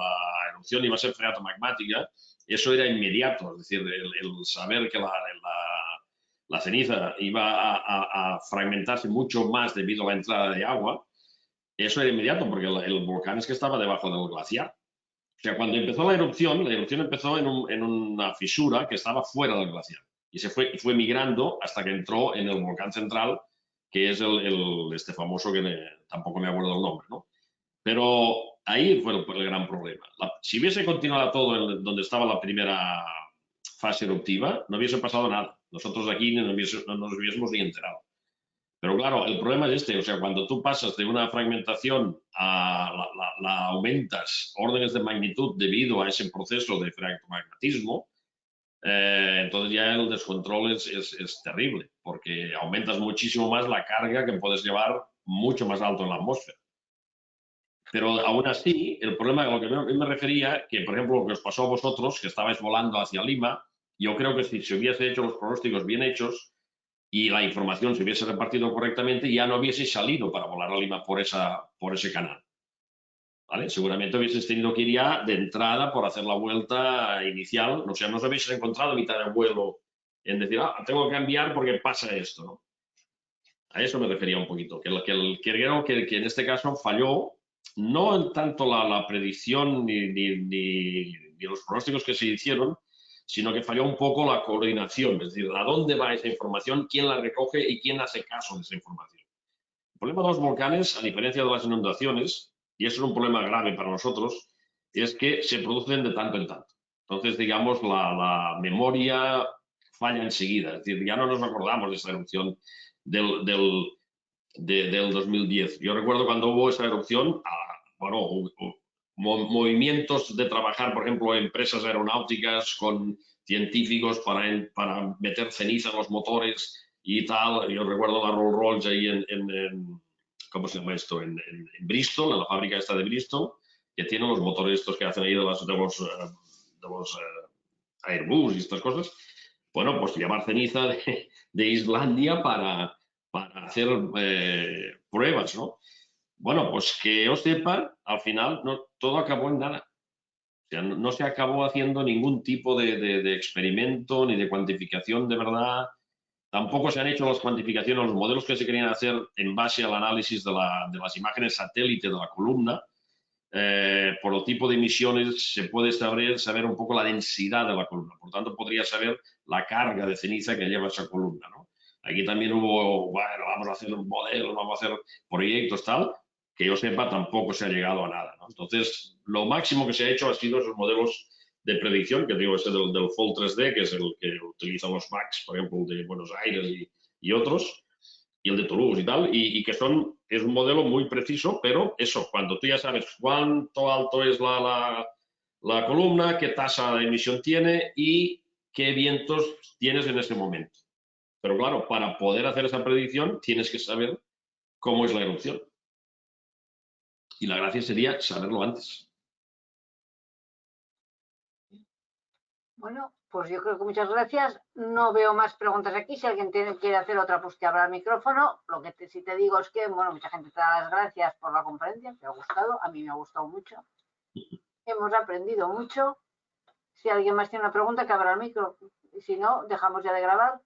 erupción iba a ser freatomagmática, eso era inmediato, es decir, el saber que la ceniza iba a fragmentarse mucho más debido a la entrada de agua, eso era inmediato porque el volcán es que estaba debajo del glaciar. O sea, cuando empezó la erupción empezó en una fisura que estaba fuera del glaciar y fue migrando hasta que entró en el volcán central, que es este famoso que tampoco me acuerdo el nombre, ¿no? Pero ahí fue el gran problema. Si hubiese continuado todo donde estaba la primera fase eruptiva, no hubiese pasado nada. Nosotros aquí no nos hubiésemos ni enterado. Pero claro, el problema es este, o sea, cuando tú pasas de una fragmentación a la aumentas órdenes de magnitud debido a ese proceso de freatomagmatismo, entonces ya el descontrol es terrible, porque aumentas muchísimo más la carga que puedes llevar mucho más alto en la atmósfera. Pero aún así, el problema a lo que me refería, que por ejemplo lo que os pasó a vosotros, que estabais volando hacia Lima, yo creo que si se hubiese hecho los pronósticos bien hechos y la información se hubiese repartido correctamente, ya no hubiese salido para volar a Lima por ese canal. ¿Vale? Seguramente hubieses tenido que ir ya de entrada por hacer la vuelta inicial. O sea, no os habéis encontrado a mitad de vuelo en decir, tengo que cambiar porque pasa esto, ¿no? A eso me refería un poquito, que creo que en este caso falló no en tanto la predicción ni los pronósticos que se hicieron, sino que falló un poco la coordinación, es decir, a dónde va esa información, quién la recoge y quién hace caso de esa información. El problema de los volcanes, a diferencia de las inundaciones, y eso es un problema grave para nosotros, es que se producen de tanto en tanto. Entonces, digamos, la memoria falla enseguida, es decir, ya no nos acordamos de esa erupción del 2010. Yo recuerdo cuando hubo esa erupción, movimientos de trabajar, por ejemplo, empresas aeronáuticas con científicos para meter ceniza en los motores y tal. Yo recuerdo la Rolls-Royce ahí ¿cómo se llama esto? En Bristol, en la fábrica esta de Bristol, que tiene los motores estos que hacen ahí de los Airbus y estas cosas. Bueno, pues llevar ceniza de Islandia para hacer pruebas, ¿no? Bueno, pues que yo sepa, al final todo acabó en nada. O sea, no se acabó haciendo ningún tipo de experimento ni de cuantificación de verdad. Tampoco se han hecho las cuantificaciones, los modelos que se querían hacer en base al análisis de las imágenes satélite de la columna. Por el tipo de emisiones se puede saber un poco la densidad de la columna. Por tanto, podría saber la carga de ceniza que lleva esa columna, ¿no? Aquí también hubo, bueno, vamos a hacer un modelo, vamos a hacer proyectos, tal, que yo sepa, tampoco se ha llegado a nada, ¿no? Entonces, lo máximo que se ha hecho ha sido esos modelos de predicción, que digo, ese del Fold 3D, que es el que utilizan los MAX, por ejemplo, de Buenos Aires y otros, y el de Toulouse y tal, y que es un modelo muy preciso, pero eso, cuando tú ya sabes cuánto alto es la columna, qué tasa de emisión tiene y qué vientos tienes en ese momento. Pero claro, para poder hacer esa predicción tienes que saber cómo es la erupción. Y la gracia sería saberlo antes. Bueno, pues yo creo que muchas gracias. No veo más preguntas aquí. Si alguien quiere hacer otra, pues que abra el micrófono. Lo que sí te digo es que, bueno, mucha gente te da las gracias por la conferencia. Te ha gustado. A mí me ha gustado mucho. Hemos aprendido mucho. Si alguien más tiene una pregunta, que abra el micro. Y si no, dejamos ya de grabar.